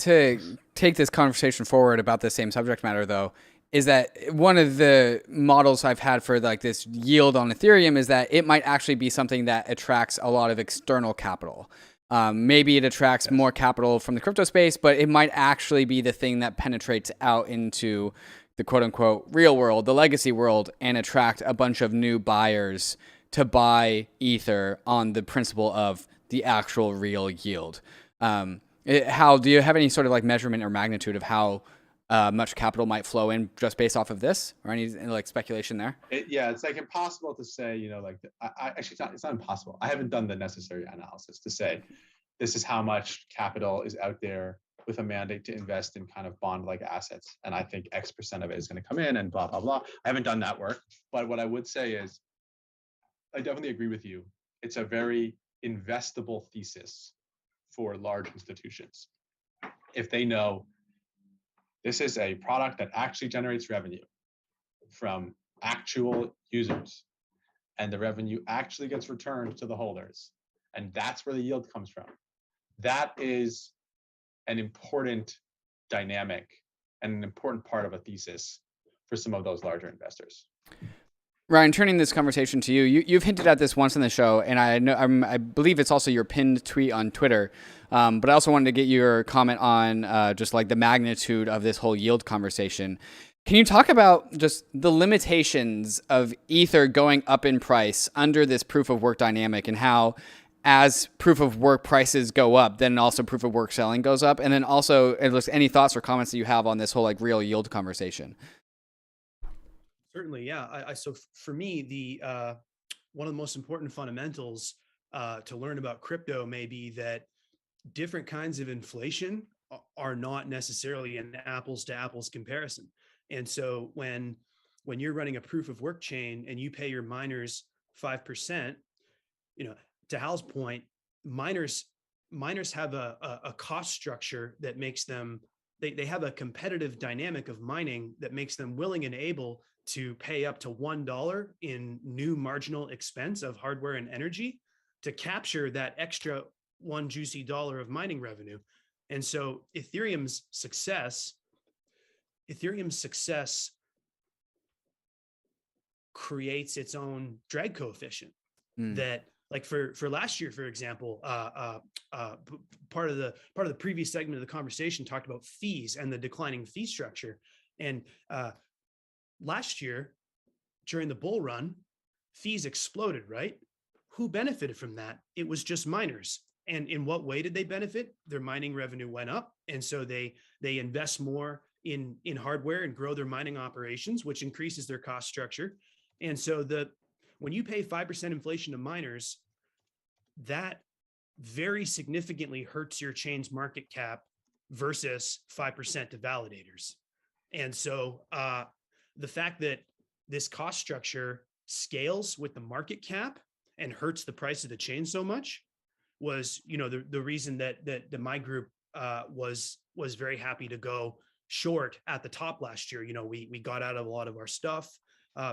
take this conversation forward about the same subject matter, though, is that one of the models I've had for like this yield on Ethereum is that it might actually be something that attracts a lot of external capital. Maybe it attracts more capital from the crypto space, but it might actually be the thing that penetrates out into the quote unquote real world, the legacy world, and attract a bunch of new buyers to buy Ether on the principle of the actual real yield. Hal, do you have any sort of like measurement or magnitude of how much capital might flow in just based off of this, or any like speculation there? Yeah, it's like impossible to say, like actually it's not impossible. I haven't done the necessary analysis to say this is how much capital is out there with a mandate to invest in kind of bond-like assets. And I think X percent of it is going to come in and blah, blah, blah. I haven't done that work. But what I would say is, I definitely agree with you. It's a very investable thesis for large institutions. If they know this is a product that actually generates revenue from actual users, and the revenue actually gets returned to the holders, and that's where the yield comes from. That is an important dynamic and an important part of a thesis for some of those larger investors. Ryan, turning this conversation to you, you've hinted at this once in the show, and I believe it's also your pinned tweet on Twitter. But I also wanted to get your comment on just like the magnitude of this whole yield conversation. Can you talk about just the limitations of Ether going up in price under this proof of work dynamic, and how as proof of work prices go up, then also proof of work selling goes up? And then also, any thoughts or comments that you have on this whole like real yield conversation? Certainly, yeah. So for me, the one of the most important fundamentals to learn about crypto may be that different kinds of inflation are not necessarily an apples to apples comparison. And so when you're running a proof of work chain and you pay your miners 5%, to Hal's point, miners have a cost structure that makes them, they have a competitive dynamic of mining that makes them willing and able to pay up to $1 in new marginal expense of hardware and energy to capture that extra one juicy dollar of mining revenue. And so Ethereum's success creates its own drag coefficient that, like for last year, for example, part of the previous segment of the conversation talked about fees and the declining fee structure. And last year, during the bull run, fees exploded, right? Who benefited from that? It was just miners. And in what way did they benefit? Their mining revenue went up. And so they invest more in hardware and grow their mining operations, which increases their cost structure. And so when you pay 5% inflation to miners, that very significantly hurts your chain's market cap versus 5% to validators. And so the fact that this cost structure scales with the market cap and hurts the price of the chain so much was, the reason that my group was very happy to go short at the top last year. We got out of a lot of our stuff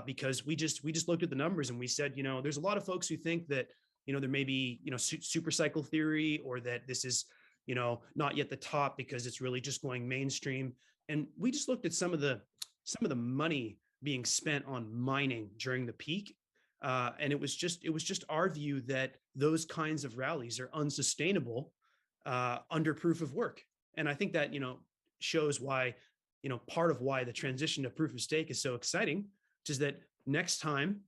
because we just looked at the numbers and we said, there's a lot of folks who think that, there may be, super cycle theory, or that this is, not yet the top because it's really just going mainstream. And we just looked at some of the money being spent on mining during the peak. And it was just our view that those kinds of rallies are unsustainable under proof of work. And I think that, shows why, part of why the transition to proof of stake is so exciting, which is that next time,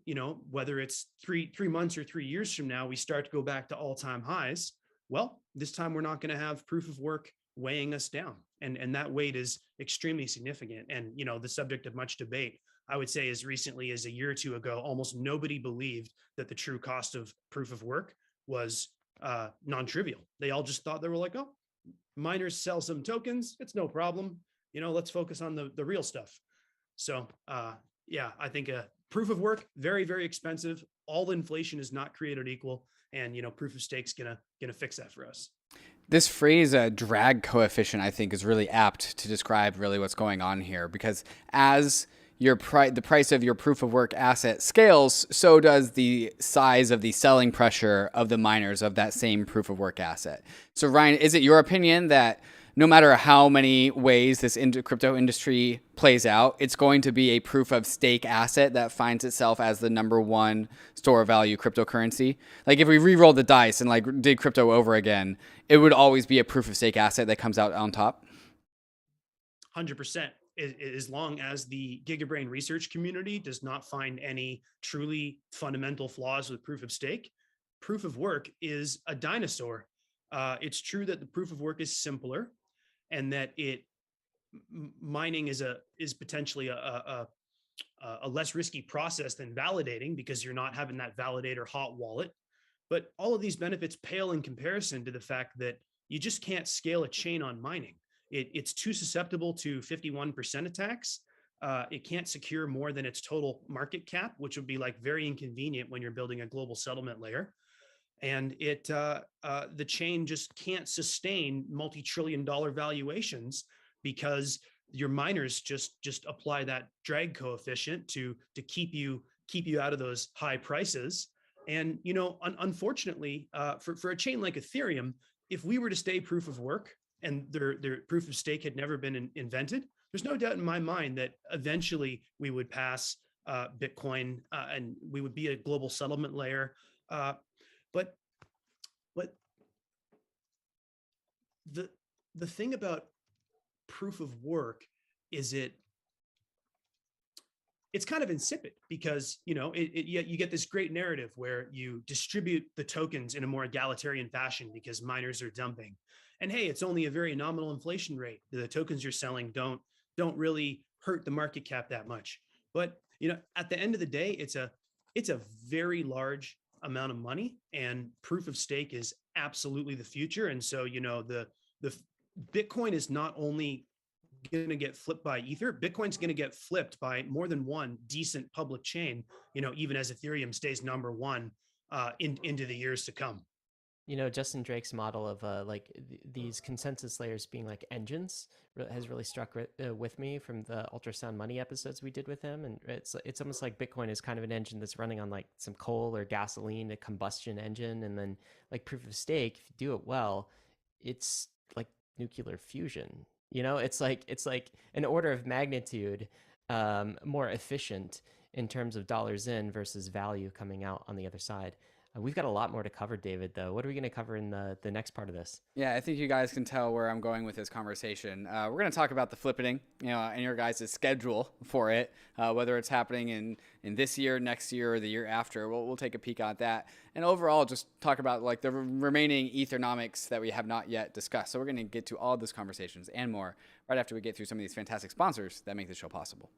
whether it's three months or 3 years from now, we start to go back to all-time highs. Well, this time we're not going to have proof of work weighing us down. And that weight is extremely significant. And, the subject of much debate, I would say as recently as a year or two ago, almost nobody believed that the true cost of proof of work was non-trivial. They all just thought, they were like, oh, miners sell some tokens, it's no problem. Let's focus on the real stuff. So yeah, I think proof of work, very, very expensive. All inflation is not created equal. And, proof of stake's gonna fix that for us. This phrase, drag coefficient, I think is really apt to describe really what's going on here, because as the price of your proof of work asset scales, so does the size of the selling pressure of the miners of that same proof of work asset. So Ryan, is it your opinion that no matter how many ways this crypto industry plays out, it's going to be a proof of stake asset that finds itself as the #1 store of value cryptocurrency? Like if we re-rolled the dice and like did crypto over again, it would always be a proof of stake asset that comes out on top? 100%. As long as the GigaBrain research community does not find any truly fundamental flaws with proof of stake, proof of work is a dinosaur. It's true that the proof of work is simpler and that it mining is potentially a less risky process than validating, because you're not having that validator hot wallet. But all of these benefits pale in comparison to the fact that you just can't scale a chain on mining. It's too susceptible to 51% attacks. It can't secure more than its total market cap, which would be like very inconvenient when you're building a global settlement layer. And the chain just can't sustain multi-trillion-dollar valuations, because your miners just apply that drag coefficient to keep you out of those high prices. And unfortunately, for a chain like Ethereum, if we were to stay proof of work and their proof of stake had never been invented, there's no doubt in my mind that eventually we would pass Bitcoin and we would be a global settlement layer. But the thing about proof of work is it's kind of insipid, because you get this great narrative where you distribute the tokens in a more egalitarian fashion because miners are dumping, and hey, it's only a very nominal inflation rate. The tokens you're selling don't really hurt the market cap that much. But at the end of the day, it's a very large amount of money, and proof of stake is absolutely the future. And so the Bitcoin is not only going to get flipped by Ether, Bitcoin's going to get flipped by more than one decent public chain, even as Ethereum stays number one into the years to come. Justin Drake's model of these consensus layers being like engines has really struck with me from the Ultrasound Money episodes we did with him. And it's almost like Bitcoin is kind of an engine that's running on like some coal or gasoline, a combustion engine. And then like proof of stake, if you do it well, it's like nuclear fusion. It's like an order of magnitude more efficient in terms of dollars in versus value coming out on the other side. We've got a lot more to cover, David, though. What are we going to cover in the next part of this? Yeah, I think you guys can tell where I'm going with this conversation. We're going to talk about the flippening, and your guys' schedule for it, whether it's happening in this year, next year, or the year after. We'll take a peek at that. And overall, just talk about like the remaining Ethernomics that we have not yet discussed. So we're going to get to all of those conversations and more right after we get through some of these fantastic sponsors that make this show possible.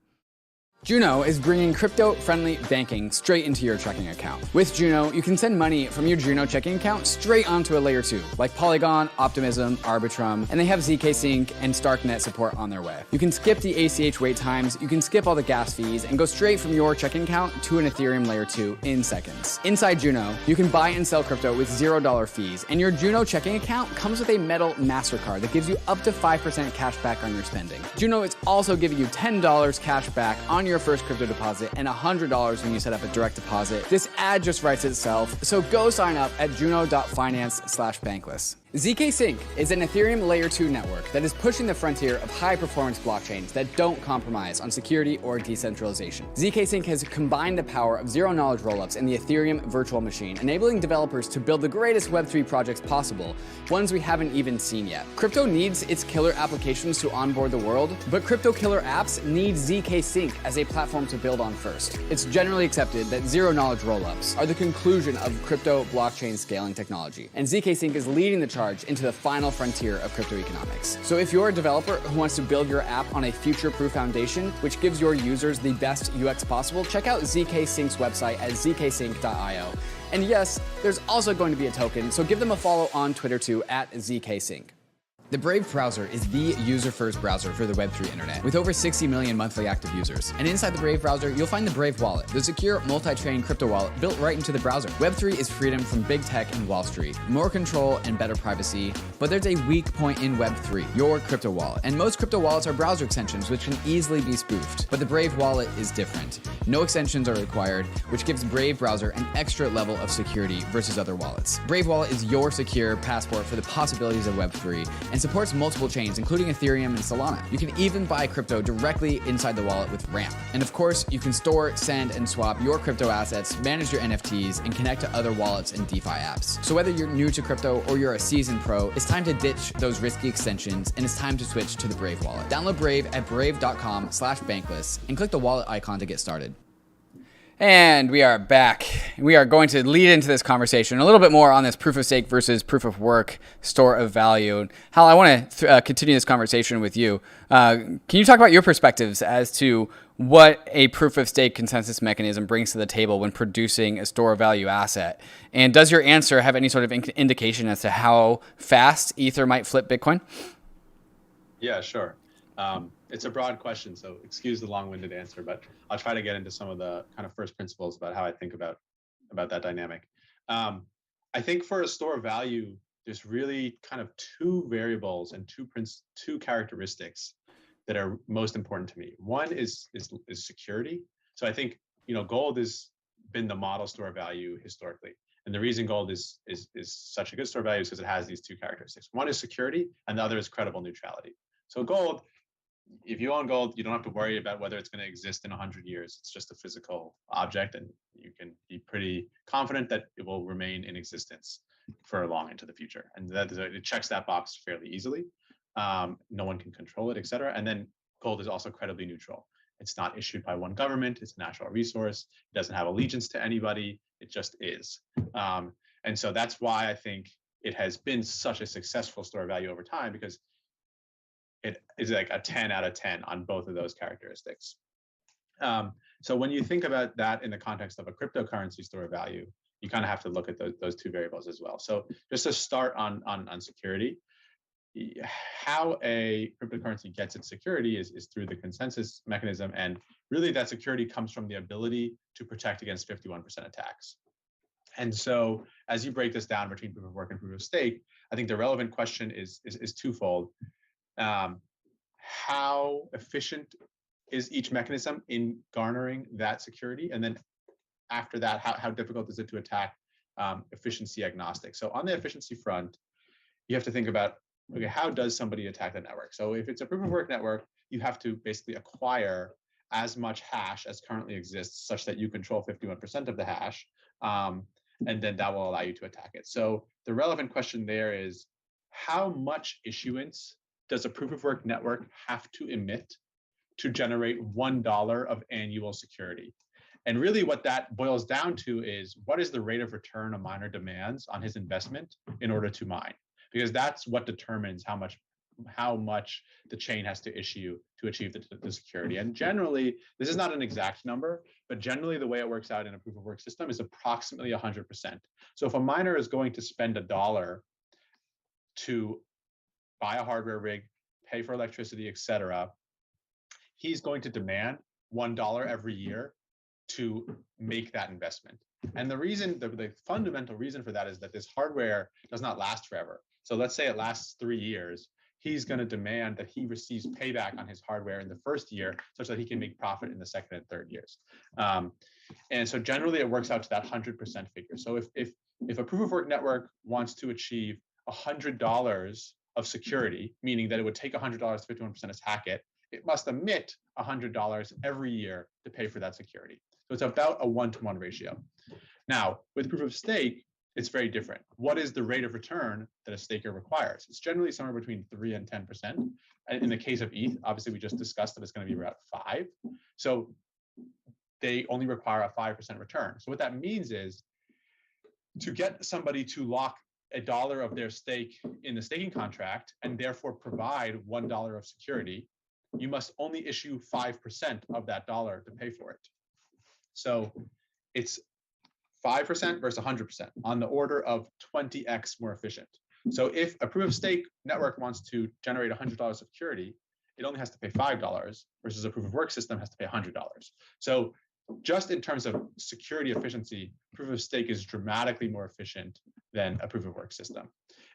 JUNO is bringing crypto-friendly banking straight into your checking account. With JUNO, you can send money from your JUNO checking account straight onto a layer 2, like Polygon, Optimism, Arbitrum, and they have ZKSYNC and StarkNet support on their way. You can skip the ACH wait times, you can skip all the gas fees, and go straight from your checking account to an Ethereum layer 2 in seconds. Inside JUNO, you can buy and sell crypto with $0 fees, and your JUNO checking account comes with a metal MasterCard that gives you up to 5% cash back on your spending. JUNO is also giving you $10 cash back on your first crypto deposit and $100 when you set up a direct deposit. This ad just writes itself, so go sign up at juno.finance/bankless. ZKSYNC is an Ethereum Layer 2 network that is pushing the frontier of high-performance blockchains that don't compromise on security or decentralization. ZKSYNC has combined the power of zero-knowledge rollups in the Ethereum virtual machine, enabling developers to build the greatest Web3 projects possible, ones we haven't even seen yet. Crypto needs its killer applications to onboard the world, but crypto killer apps need ZKSYNC as a platform to build on first. It's generally accepted that zero-knowledge rollups are the conclusion of crypto blockchain scaling technology, and ZKSYNC is leading the charge into the final frontier of crypto economics. So if you're a developer who wants to build your app on a future-proof foundation, which gives your users the best UX possible, check out ZKSYNC's website at zksync.io. And yes, there's also going to be a token, so give them a follow on Twitter too, at ZKSync. The Brave browser is the user-first browser for the Web3 internet, with over 60 million monthly active users. And inside the Brave browser, you'll find the Brave Wallet, the secure multi-chain crypto wallet built right into the browser. Web3 is freedom from big tech and Wall Street, more control and better privacy, but there's a weak point in Web3, your crypto wallet. And most crypto wallets are browser extensions, which can easily be spoofed. But the Brave Wallet is different. No extensions are required, which gives Brave browser an extra level of security versus other wallets. Brave Wallet is your secure passport for the possibilities of Web3, and supports multiple chains, including Ethereum and Solana. You can even buy crypto directly inside the wallet with Ramp. And of course, you can store, send, and swap your crypto assets, manage your NFTs, and connect to other wallets and DeFi apps. So whether you're new to crypto or you're a seasoned pro, it's time to ditch those risky extensions, and it's time to switch to the Brave wallet. Download Brave at brave.com/bankless and click the wallet icon to get started. And we are back. We are going to lead into this conversation a little bit more on this proof of stake versus proof of work store of value. Hal, I want to continue this conversation with you. Can you talk about your perspectives as to what a proof of stake consensus mechanism brings to the table when producing a store of value asset? And does your answer have any sort of indication as to how fast Ether might flip Bitcoin? Yeah, sure. It's a broad question, so excuse the long-winded answer, but I'll try to get into some of the kind of first principles about how I think about that dynamic. I think for a store of value, there's really kind of two variables and two characteristics that are most important to me. One is security. So I think gold has been the model store of value historically, and the reason gold is such a good store of value is because it has these two characteristics. One is security, and the other is credible neutrality. So gold, if you own gold, you don't have to worry about whether it's going to exist in 100 years. It's just a physical object, and you can be pretty confident that it will remain in existence for long into the future. And it checks that box fairly easily. No one can control it, et cetera. And then gold is also credibly neutral. It's not issued by one government. It's a natural resource. It doesn't have allegiance to anybody. It just is. And so that's why I think it has been such a successful store of value over time, because it is like a 10 out of 10 on both of those characteristics. So when you think about that in the context of a cryptocurrency store of value, you kind of have to look at those two variables as well. So just to start on security, how a cryptocurrency gets its security is through the consensus mechanism. And really that security comes from the ability to protect against 51% attacks. And so as you break this down between proof of work and proof of stake, I think the relevant question is twofold. How efficient is each mechanism in garnering that security? And then after that, how difficult is it to attack efficiency agnostic? So on the efficiency front, you have to think about, okay, how does somebody attack the network? So if it's a proof of work network, you have to basically acquire as much hash as currently exists such that you control 51% of the hash. And then that will allow you to attack it. So the relevant question there is, how much issuance does a proof of work network have to emit to generate $1 of annual security? And really what that boils down to is, what is the rate of return a miner demands on his investment in order to mine? Because that's what determines how much the chain has to issue to achieve the security. And generally, this is not an exact number, but generally the way it works out in a proof of work system is approximately 100%. So if a miner is going to spend $1 to buy a hardware rig, pay for electricity, et cetera, he's going to demand $1 every year to make that investment. And the reason, the fundamental reason for that is that this hardware does not last forever. So let's say it lasts 3 years. He's going to demand that he receives payback on his hardware in the first year such that he can make profit in the second and third years. And so generally it works out to that 100% figure. So if a proof of work network wants to achieve $100 of security, meaning that it would take $100 to 51% to hack it, it must emit $100 every year to pay for that security. So it's about a 1-to-1 ratio. Now, with proof of stake, it's very different. What is the rate of return that a staker requires? It's generally somewhere between 3 and 10%. And in the case of ETH, obviously we just discussed that it's going to be about 5. So they only require a 5% return. So what that means is, to get somebody to lock $1 of their stake in the staking contract and therefore provide $1 of security, you must only issue 5% of that dollar to pay for it. So it's 5% versus 100%, on the order of 20x more efficient. So if a proof of stake network wants to generate $100 of security, it only has to pay $5 versus a proof of work system has to pay $100. So just in terms of security efficiency, proof of stake is dramatically more efficient than a proof of work system.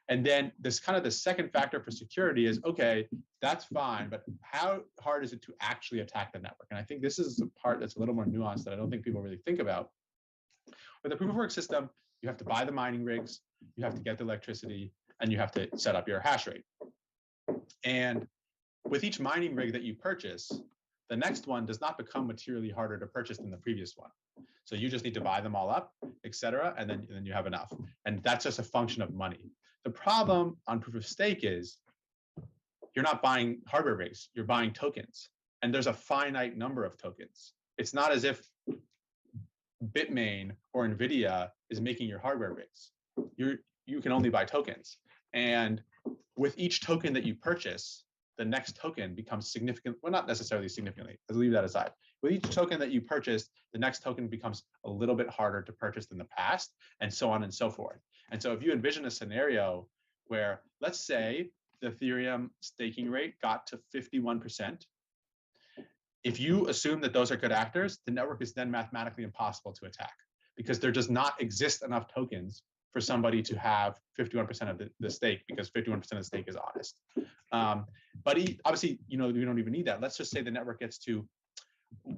And then this kind of the second factor for security is, okay, that's fine, but how hard is it to actually attack the network? And I think this is the part that's a little more nuanced that I don't think people really think about. With a proof of work system, you have to buy the mining rigs, you have to get the electricity, and you have to set up your hash rate. And with each mining rig that you purchase, the next one does not become materially harder to purchase than the previous one. So you just need to buy them all up, et cetera, and then you have enough. And that's just a function of money. The problem on proof of stake is you're not buying hardware rigs, you're buying tokens. And there's a finite number of tokens. It's not as if Bitmain or NVIDIA is making your hardware rigs. You can only buy tokens. And with each token that you purchase, the next token becomes significant. Well, not necessarily significantly. Let's leave that aside. With each token that you purchase, the next token becomes a little bit harder to purchase than the past, and so on and so forth. And so if you envision a scenario where, let's say, the Ethereum staking rate got to 51%, if you assume that those are good actors, the network is then mathematically impossible to attack because there does not exist enough tokens for somebody to have 51% of the stake, because 51% of the stake is honest. But obviously, we don't even need that. Let's just say the network gets to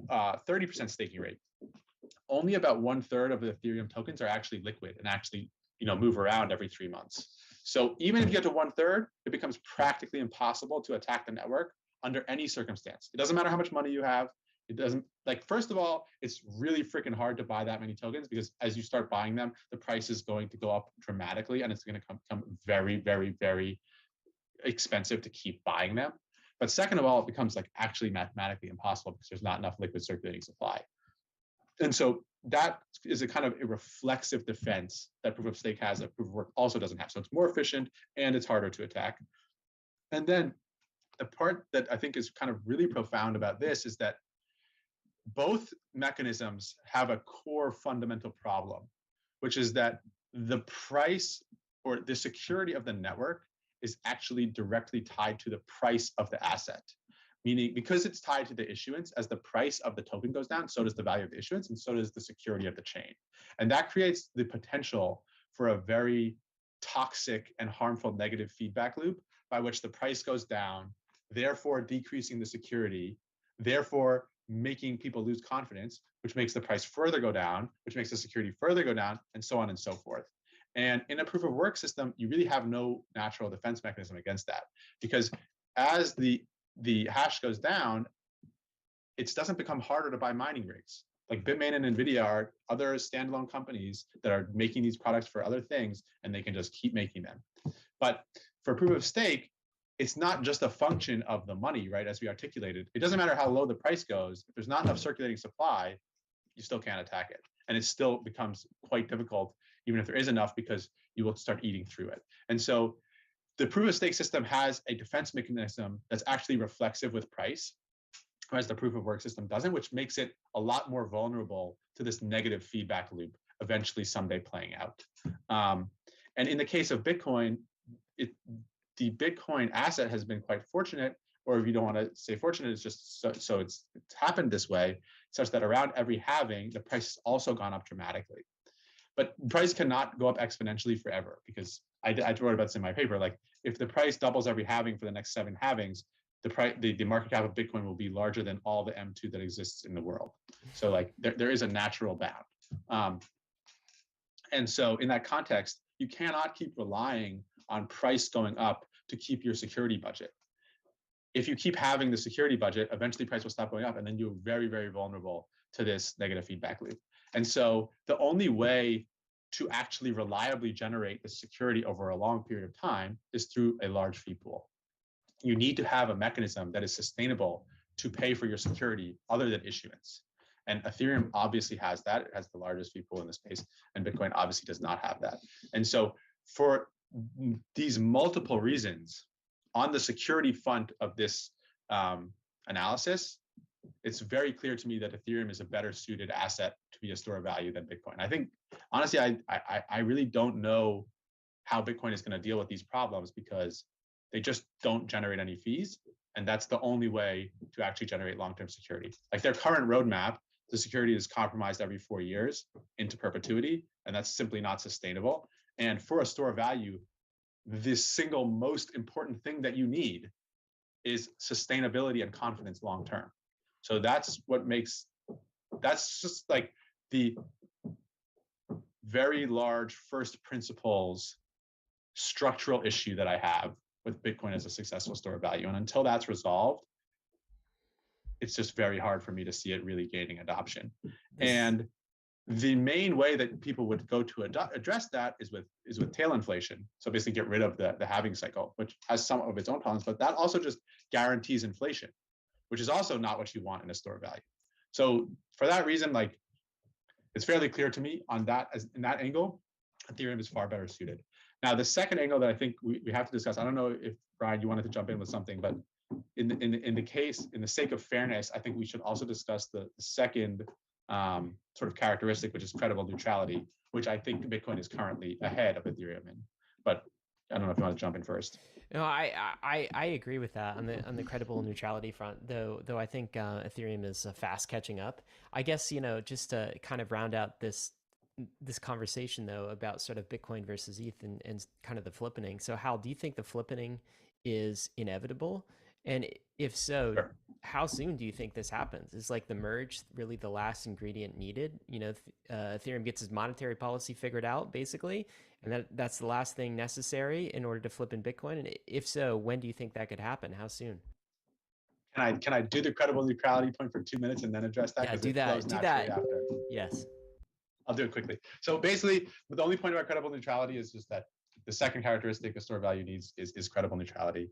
30% staking rate. Only about 1/3 of the Ethereum tokens are actually liquid and actually move around every 3 months. So even if you get to 1/3, it becomes practically impossible to attack the network under any circumstance. It doesn't matter how much money you have. It doesn't, first of all, it's really freaking hard to buy that many tokens, because as you start buying them, the price is going to go up dramatically, and it's going to become very, very, very expensive to keep buying them. But second of all, it becomes actually mathematically impossible because there's not enough liquid circulating supply. And so that is a kind of a reflexive defense that proof of stake has that proof of work also doesn't have. So it's more efficient and it's harder to attack. And then the part that I think is kind of really profound about this is that both mechanisms have a core fundamental problem, which is that the price or the security of the network is actually directly tied to the price of the asset. Meaning, because it's tied to the issuance, as the price of the token goes down, so does the value of the issuance, and so does the security of the chain. And that creates the potential for a very toxic and harmful negative feedback loop by which the price goes down, therefore decreasing the security, therefore making people lose confidence, which makes the price further go down, which makes the security further go down, and so on and so forth. And in a proof of work system, you really have no natural defense mechanism against that, because as the hash goes down, it doesn't become harder to buy mining rigs. Like Bitmain and NVIDIA are other standalone companies that are making these products for other things, and they can just keep making them. But for proof of stake, it's not just a function of the money, right? As we articulated, it doesn't matter how low the price goes. If there's not enough circulating supply, you still can't attack it. And it still becomes quite difficult, even if there is enough, because you will start eating through it. And so the proof of stake system has a defense mechanism that's actually reflexive with price, whereas the proof of work system doesn't, which makes it a lot more vulnerable to this negative feedback loop eventually someday playing out. And in the case of Bitcoin, the Bitcoin asset has been quite fortunate, or if you don't want to say fortunate, it's just so it's happened this way, such that around every halving, the price has also gone up dramatically. But price cannot go up exponentially forever, because I wrote about this in my paper. If the price doubles every halving for the next 7 halvings, the market cap of Bitcoin will be larger than all the M2 that exists in the world. So there is a natural bound. And so in that context, you cannot keep relying on price going up to keep your security budget. If you keep having the security budget, eventually price will stop going up, and then you're very, very vulnerable to this negative feedback loop. And so the only way to actually reliably generate the security over a long period of time is through a large fee pool. You need to have a mechanism that is sustainable to pay for your security other than issuance. And Ethereum obviously has that. It has the largest fee pool in the space, and Bitcoin obviously does not have that. And so for these multiple reasons, on the security front of this analysis, it's very clear to me that Ethereum is a better suited asset to be a store of value than Bitcoin. I think, honestly, I really don't know how Bitcoin is going to deal with these problems, because they just don't generate any fees. And that's the only way to actually generate long-term security. Their current roadmap, the security is compromised every 4 years into perpetuity, and that's simply not sustainable. And for a store of value, the single most important thing that you need is sustainability and confidence long-term. So that's just the very large first principles structural issue that I have with Bitcoin as a successful store of value. And until that's resolved, it's just very hard for me to see it really gaining adoption. And the main way that people would go to address that is with tail inflation. So basically get rid of the halving cycle, which has some of its own problems, but that also just guarantees inflation, which is also not what you want in a store of value. So for that reason, it's fairly clear to me on that, as in that angle, Ethereum is far better suited. Now, the second angle that I think we have to discuss, I don't know if Brian, you wanted to jump in with something, but in the sake of fairness, I think we should also discuss the second sort of characteristic, which is credible neutrality, which I think Bitcoin is currently ahead of Ethereum in. But I don't know if you want to jump in first. No, I agree with that on the credible neutrality front. Though I think Ethereum is fast catching up. I guess, you know, just to kind of round out this conversation though about sort of Bitcoin versus ETH and kind of the flippening. So Hal, do you think the flippening is inevitable? And if so, Sure. how soon do you think this happens? Is like the merge really the last ingredient needed? You know, Ethereum gets its monetary policy figured out basically, and that's the last thing necessary in order to flip in Bitcoin. And if so, when do you think that could happen? How soon? Can I do the credible neutrality point for 2 minutes and then address that? Yeah, 'Cause do it that. flows Do naturally that. after. Yes. I'll do it quickly. So basically, the only point about credible neutrality is just that the second characteristic a store value needs is credible neutrality.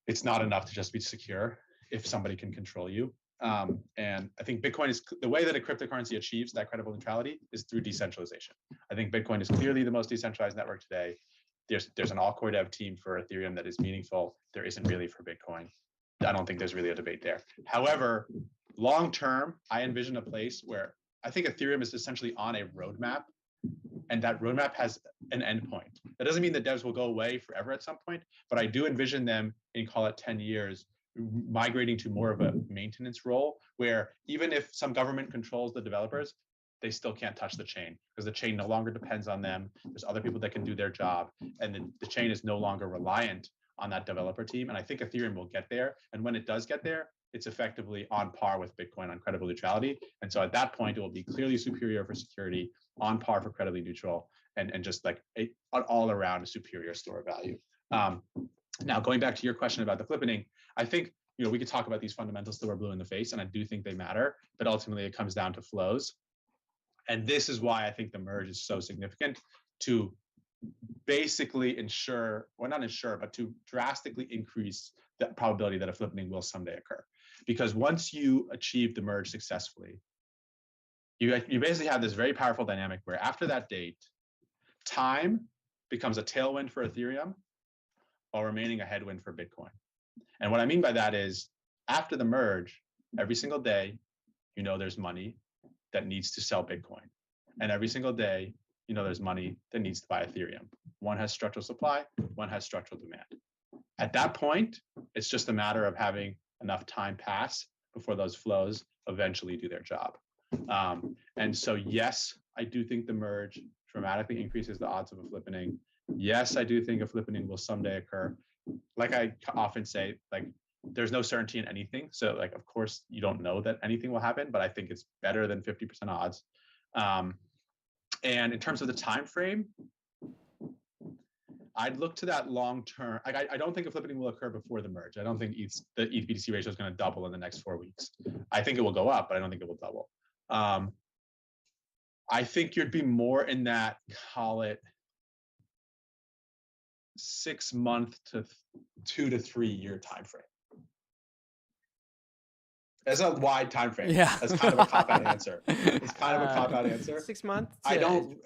It's not enough to just be secure if somebody can control you. And I think Bitcoin is the way that a cryptocurrency achieves that credible neutrality is through decentralization. I think Bitcoin is clearly the most decentralized network today. There's an all-core dev team for Ethereum that is meaningful. There isn't really for Bitcoin. I don't think there's really a debate there. However, long term, I envision a place where I think Ethereum is essentially on a roadmap, and that roadmap has an endpoint. That doesn't mean the devs will go away forever at some point, but I do envision them in, call it 10 years, migrating to more of a maintenance role, where even if some government controls the developers, they still can't touch the chain because the chain no longer depends on them. There's other people that can do their job, and the chain is no longer reliant on that developer team. And I think Ethereum will get there. And when it does get there, it's effectively on par with Bitcoin on credible neutrality. And so at that point, it will be clearly superior for security, on par for credibly neutral, and just like an all around superior store of value. Now, going back to your question about the flippening, I think, you know, we could talk about these fundamentals that were blue in the face, and I do think they matter, but ultimately it comes down to flows. And this is why I think the merge is so significant to basically ensure, well, not ensure, but to drastically increase the probability that a flippening will someday occur. Because once you achieve the merge successfully, you basically have this very powerful dynamic where after that date, time becomes a tailwind for Ethereum while remaining a headwind for Bitcoin. And what I mean by that is after the merge, every single day, you know, there's money that needs to sell Bitcoin. And every single day, you know, there's money that needs to buy Ethereum. One has structural supply, one has structural demand. At that point, it's just a matter of having enough time pass before those flows eventually do their job. And so, yes, I do think the merge dramatically increases the odds of a flippening. Yes, I do think a flippening will someday occur. Like I often say, like, there's no certainty in anything. So, like, of course, you don't know that anything will happen, but I think it's better than 50% odds. And in terms of the time frame, I'd look to that long term. I don't think a flippening will occur before the merge. I don't think the ETH BTC ratio is going to double in the next 4 weeks. I think it will go up, but I don't think it will double. I think you'd be more in that, call it 6 month to 2 to 3 year time frame. That's a wide time frame. Yeah. That's kind of a cop-out answer. It's kind of a cop-out answer. 6 months. I don't.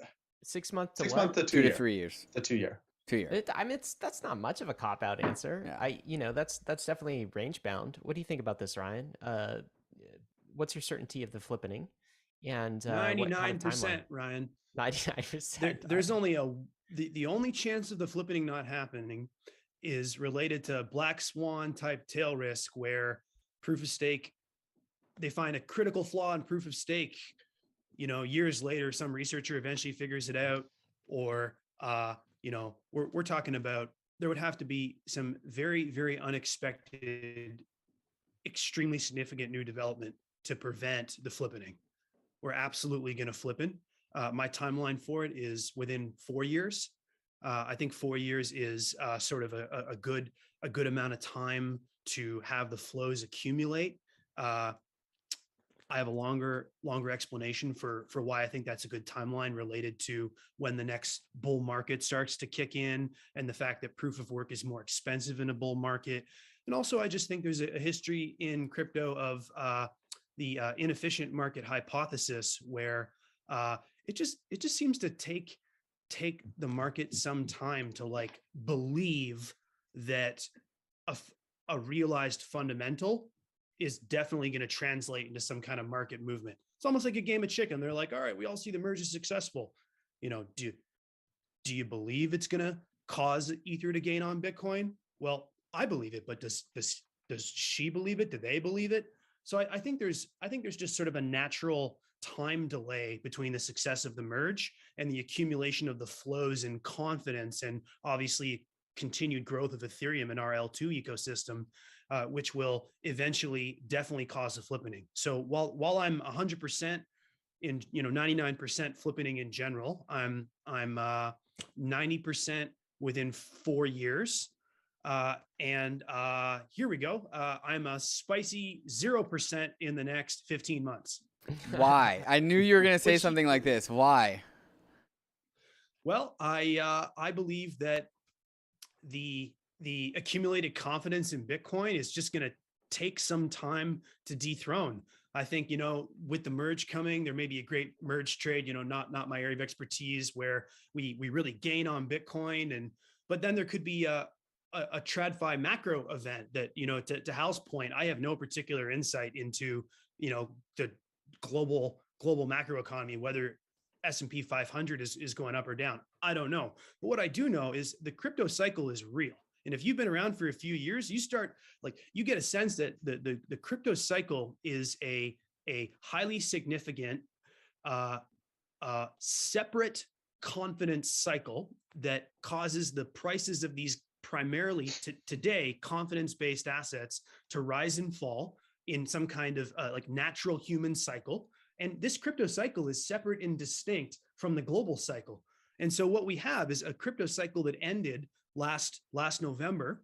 6 months to 6 what? months to 2 to 3 years. The 2 year. 2 years. I mean, that's not much of a cop out answer. Yeah. You know, that's definitely range bound. What do you think about this, Ryan? What's your certainty of the flippening? And 99%, Ryan. 99%. There's only the only chance of the flippening not happening is related to black swan type tail risk, where proof of stake, they find a critical flaw in proof of stake. You know, years later, some researcher eventually figures it out, or you know, we're talking about there would have to be some very, very unexpected, extremely significant new development to prevent the flippening. We're absolutely going to flip in. My timeline for it is within 4 years. I think 4 years is sort of a good amount of time to have the flows accumulate. I have a longer explanation for why I think that's a good timeline related to when the next bull market starts to kick in, and the fact that proof of work is more expensive in a bull market. And also, I just think there's a history in crypto of inefficient market hypothesis, where it just seems to take the market some time to like believe that a realized fundamental is definitely going to translate into some kind of market movement. It's almost like a game of chicken. They're like, all right, we all see the merge is successful. You know, do you believe it's going to cause Ether to gain on Bitcoin? Well, I believe it, but does she believe it? Do they believe it? So I think there's just sort of a natural time delay between the success of the merge and the accumulation of the flows and confidence, and obviously continued growth of Ethereum and our L2 ecosystem, which will eventually definitely cause a flippening. So while I'm 100% in, 99% flippening in general, I'm 90% within 4 years. And here we go. I'm a spicy 0% in the next 15 months. Why? I knew you were going to say something like this. Why? Well, I believe that the accumulated confidence in Bitcoin is just going to take some time to dethrone. I think, with the merge coming, there may be a great merge trade, not my area of expertise, where we really gain on Bitcoin. But then there could be a TradFi macro event that, to Hal's point, I have no particular insight into, the global macro economy, whether S&P 500 is going up or down. I don't know. But what I do know is the crypto cycle is real. And if you've been around for a few years, you get a sense that the crypto cycle is a highly significant, separate confidence cycle that causes the prices of these primarily today confidence-based assets to rise and fall in some kind of like natural human cycle. And this crypto cycle is separate and distinct from the global cycle. And so what we have is a crypto cycle that ended last November,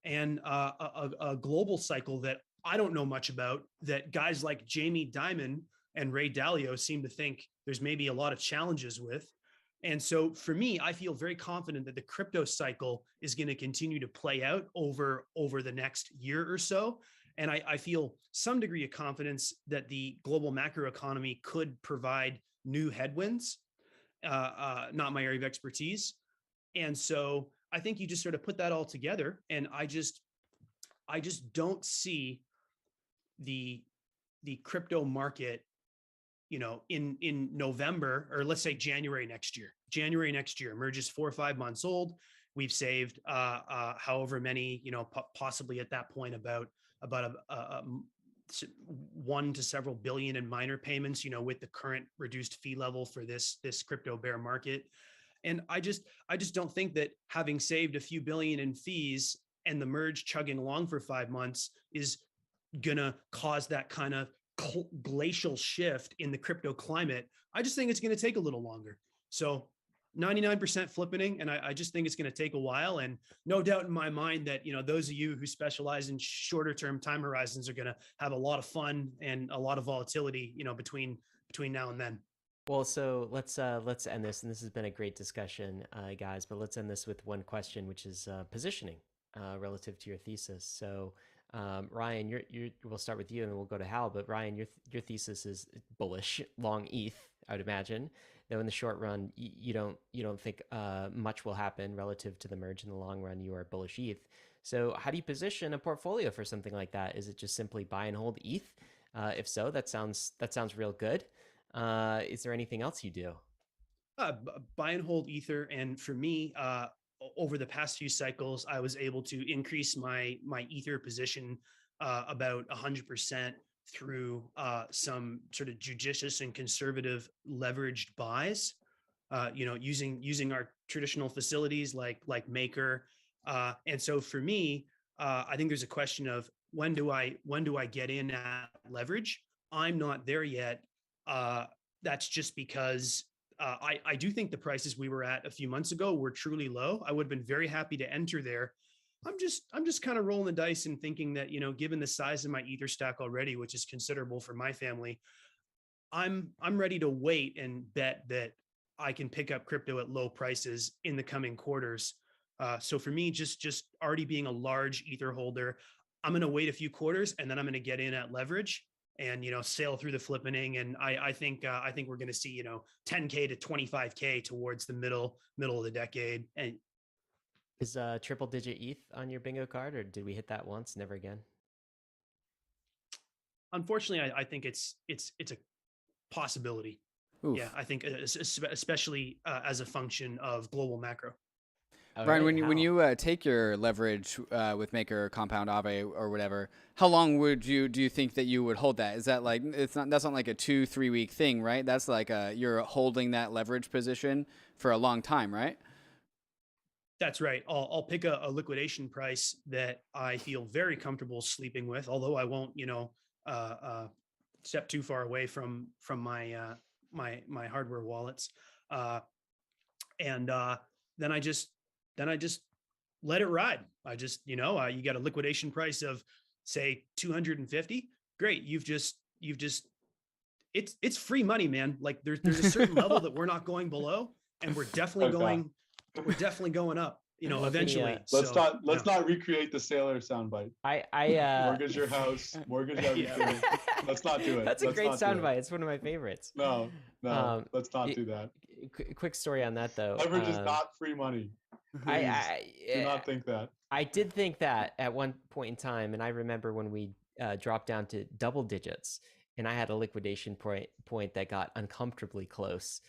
and a global cycle that I don't know much about, that guys like Jamie Dimon and Ray Dalio seem to think there's maybe a lot of challenges with. And so for me, I feel very confident that the crypto cycle is going to continue to play out over the next year or so. And I feel some degree of confidence that the global macroeconomy could provide new headwinds, not my area of expertise. And so I think you just sort of put that all together, and I just don't see the crypto market, in November, or let's say January next year. Merge is 4 or 5 months old. We've saved however many, possibly at that point about a 1 to several billion in minor payments, with the current reduced fee level for this crypto bear market. And I just don't think that having saved a few billion in fees and the merge chugging along for 5 months is gonna cause that kind of glacial shift in the crypto climate. I just think it's going to take a little longer. So 99% flippening, and I just think it's going to take a while. And no doubt in my mind that, those of you who specialize in shorter term time horizons are going to have a lot of fun and a lot of volatility, between now and then. Well, so let's end this, and this has been a great discussion, guys. But let's end this with one question, which is positioning relative to your thesis. So, Ryan, we'll start with you, and then we'll go to Hal. But Ryan, your thesis is bullish, long ETH, I would imagine. Though in the short run, you don't think much will happen relative to the merge. In the long run, you are bullish ETH. So, how do you position a portfolio for something like that? Is it just simply buy and hold ETH? If so, that sounds real good. Is there anything else you do? Buy and hold Ether, and for me, over the past few cycles, I was able to increase my Ether position about 100% through some sort of judicious and conservative leveraged buys. Using our traditional facilities like Maker, and so for me, I think there's a question of when do I get in at leverage? I'm not there yet. That's just because I do think the prices we were at a few months ago were truly low. I would have been very happy to enter there. I'm just kind of rolling the dice and thinking that, given the size of my Ether stack already, which is considerable for my family, I'm ready to wait and bet that I can pick up crypto at low prices in the coming quarters. So for me, just already being a large Ether holder, I'm going to wait a few quarters and then I'm going to get in at leverage. and sail through the flippening. And I think we're going to see 10K to 25K towards the middle of the decade. And is triple digit ETH on your bingo card, or did we hit that once, never again? Unfortunately, I think it's a possibility. Oof. Yeah, I think especially as a function of global macro. Brian, when you take your leverage with Maker, Compound, Aave, or whatever, how long do you think that you would hold that? Is that like that's not like a 2-3 week thing, right? That's like you're holding that leverage position for a long time, right? That's right. I'll pick a liquidation price that I feel very comfortable sleeping with, although I won't step too far away from my my hardware wallets, and then I just let it ride. I just, you got a liquidation price of say 250. Great. You've just, it's free money, man. Like there's a certain level that we're not going below, and we're definitely going up, eventually. Let's not recreate the sailor soundbite. I mortgage your house, mortgage everything. Let's not do it. That's a great soundbite. It's one of my favorites. No, let's not do that. Quick story on that though. Leverage is not free money. I do not think that. I did think that at one point in time, and I remember when we dropped down to double digits, and I had a liquidation point that got uncomfortably close.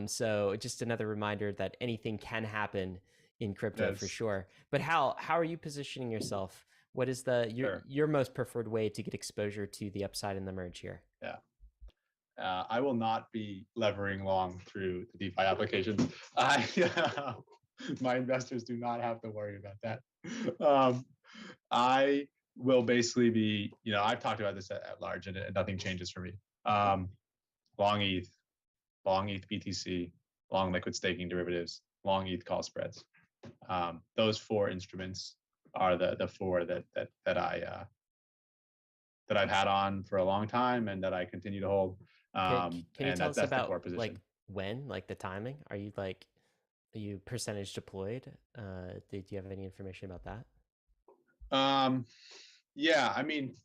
So just another reminder that anything can happen in crypto for sure. But how are you positioning yourself? What is your most preferred way to get exposure to the upside in the merge here? Yeah. I will not be levering long through the DeFi applications. My investors do not have to worry about that. I will basically be, I've talked about this at large, and nothing changes for me. Long ETH, BTC, long liquid staking derivatives, long ETH call spreads. Those four instruments are the four that I've had on for a long time and that I continue to hold. Can you tell us about like the timing? Are you percentage deployed? Do you have any information about that? Yeah, I mean,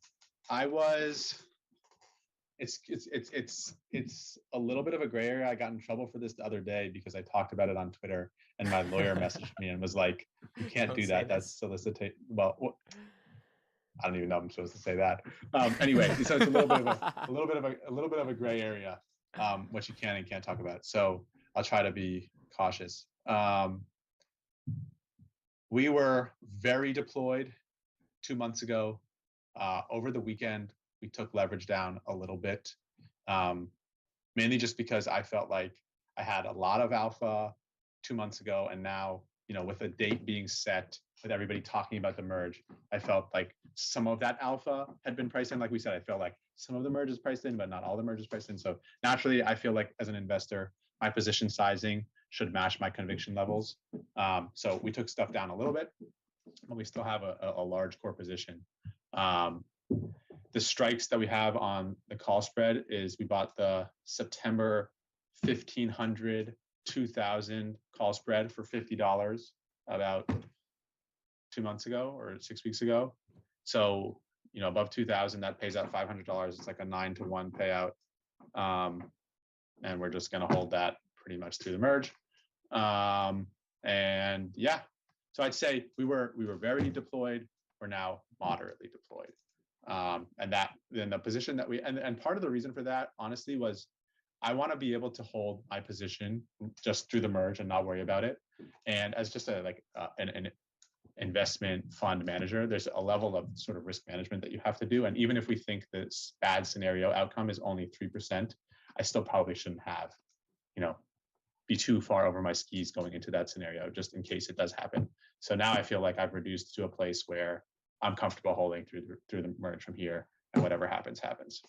I was. It's a little bit of a gray area. I got in trouble for this the other day because I talked about it on Twitter, and my lawyer messaged me and was like, "You can't do that. That's solicitate." Well, I don't even know if I'm supposed to say that. Anyway, so it's a little bit of a gray area, what you can and can't talk about. So I'll try to be cautious. We were very deployed 2 months ago. Over the weekend, we took leverage down a little bit, mainly just because I felt like I had a lot of alpha 2 months ago, and now, with a date being set, with everybody talking about the merge, I felt like some of that alpha had been priced in. Like we said, I felt like some of the merge is priced in, but not all the merge is priced in. So naturally, I feel like as an investor, my position sizing should match my conviction levels. So we took stuff down a little bit, but we still have a large core position. The strikes that we have on the call spread is we bought the September 1,500, 2,000 call spread for $50 about 2 months ago or 6 weeks ago. So, above 2,000, that pays out $500. It's like a 9-to-1 payout. And we're just going to hold that pretty much through the merge. And yeah, so I'd say we were very deployed. We're now moderately deployed. And that then the position that and part of the reason for that, honestly, was I want to be able to hold my position just through the merge and not worry about it. And as just an investment fund manager, there's a level of sort of risk management that you have to do. And even if we think this bad scenario outcome is only 3%, I still probably shouldn't have, be too far over my skis going into that scenario, just in case it does happen. So now I feel like I've reduced to a place where I'm comfortable holding through the merge from here, and whatever happens, happens.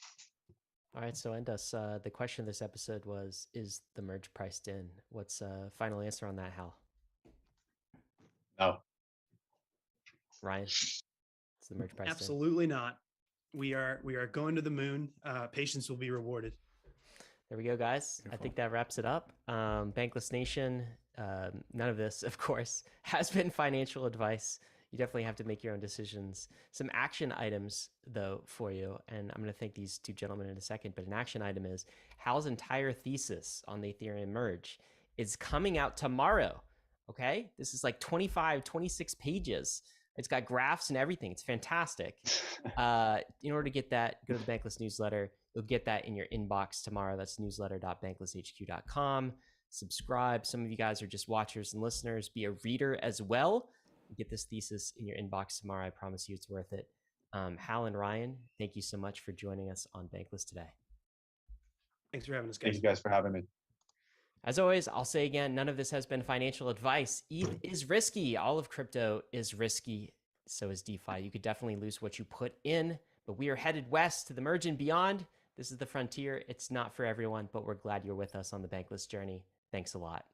All right, so Endas, the question of this episode was, is the merge priced in? What's final answer on that, Hal? No. Ryan, is the merge priced Absolutely not. We are going to the moon. Patience will be rewarded. There we go, guys. Beautiful. I think that wraps it up. Bankless Nation, none of this, of course, has been financial advice. You definitely have to make your own decisions. Some action items, though, for you, and I'm going to thank these two gentlemen in a second, but an action item is Hal's entire thesis on the Ethereum merge is coming out tomorrow, okay? This is like 25, 26 pages. It's got graphs and everything. It's fantastic. In order to get that, go to the Bankless newsletter. You'll get that in your inbox tomorrow. That's newsletter.banklesshq.com. Subscribe. Some of you guys are just watchers and listeners. Be a reader as well. Get this thesis in your inbox tomorrow. I promise you it's worth it. Hal and Ryan, thank you so much for joining us on Bankless today. Thanks for having us, guys. Thank you guys for having me. As always, I'll say again, none of this has been financial advice. ETH is risky. All of crypto is risky. So is DeFi. You could definitely lose what you put in, but we are headed west to the merge and beyond. This is the frontier. It's not for everyone, but we're glad you're with us on the Bankless journey. Thanks a lot.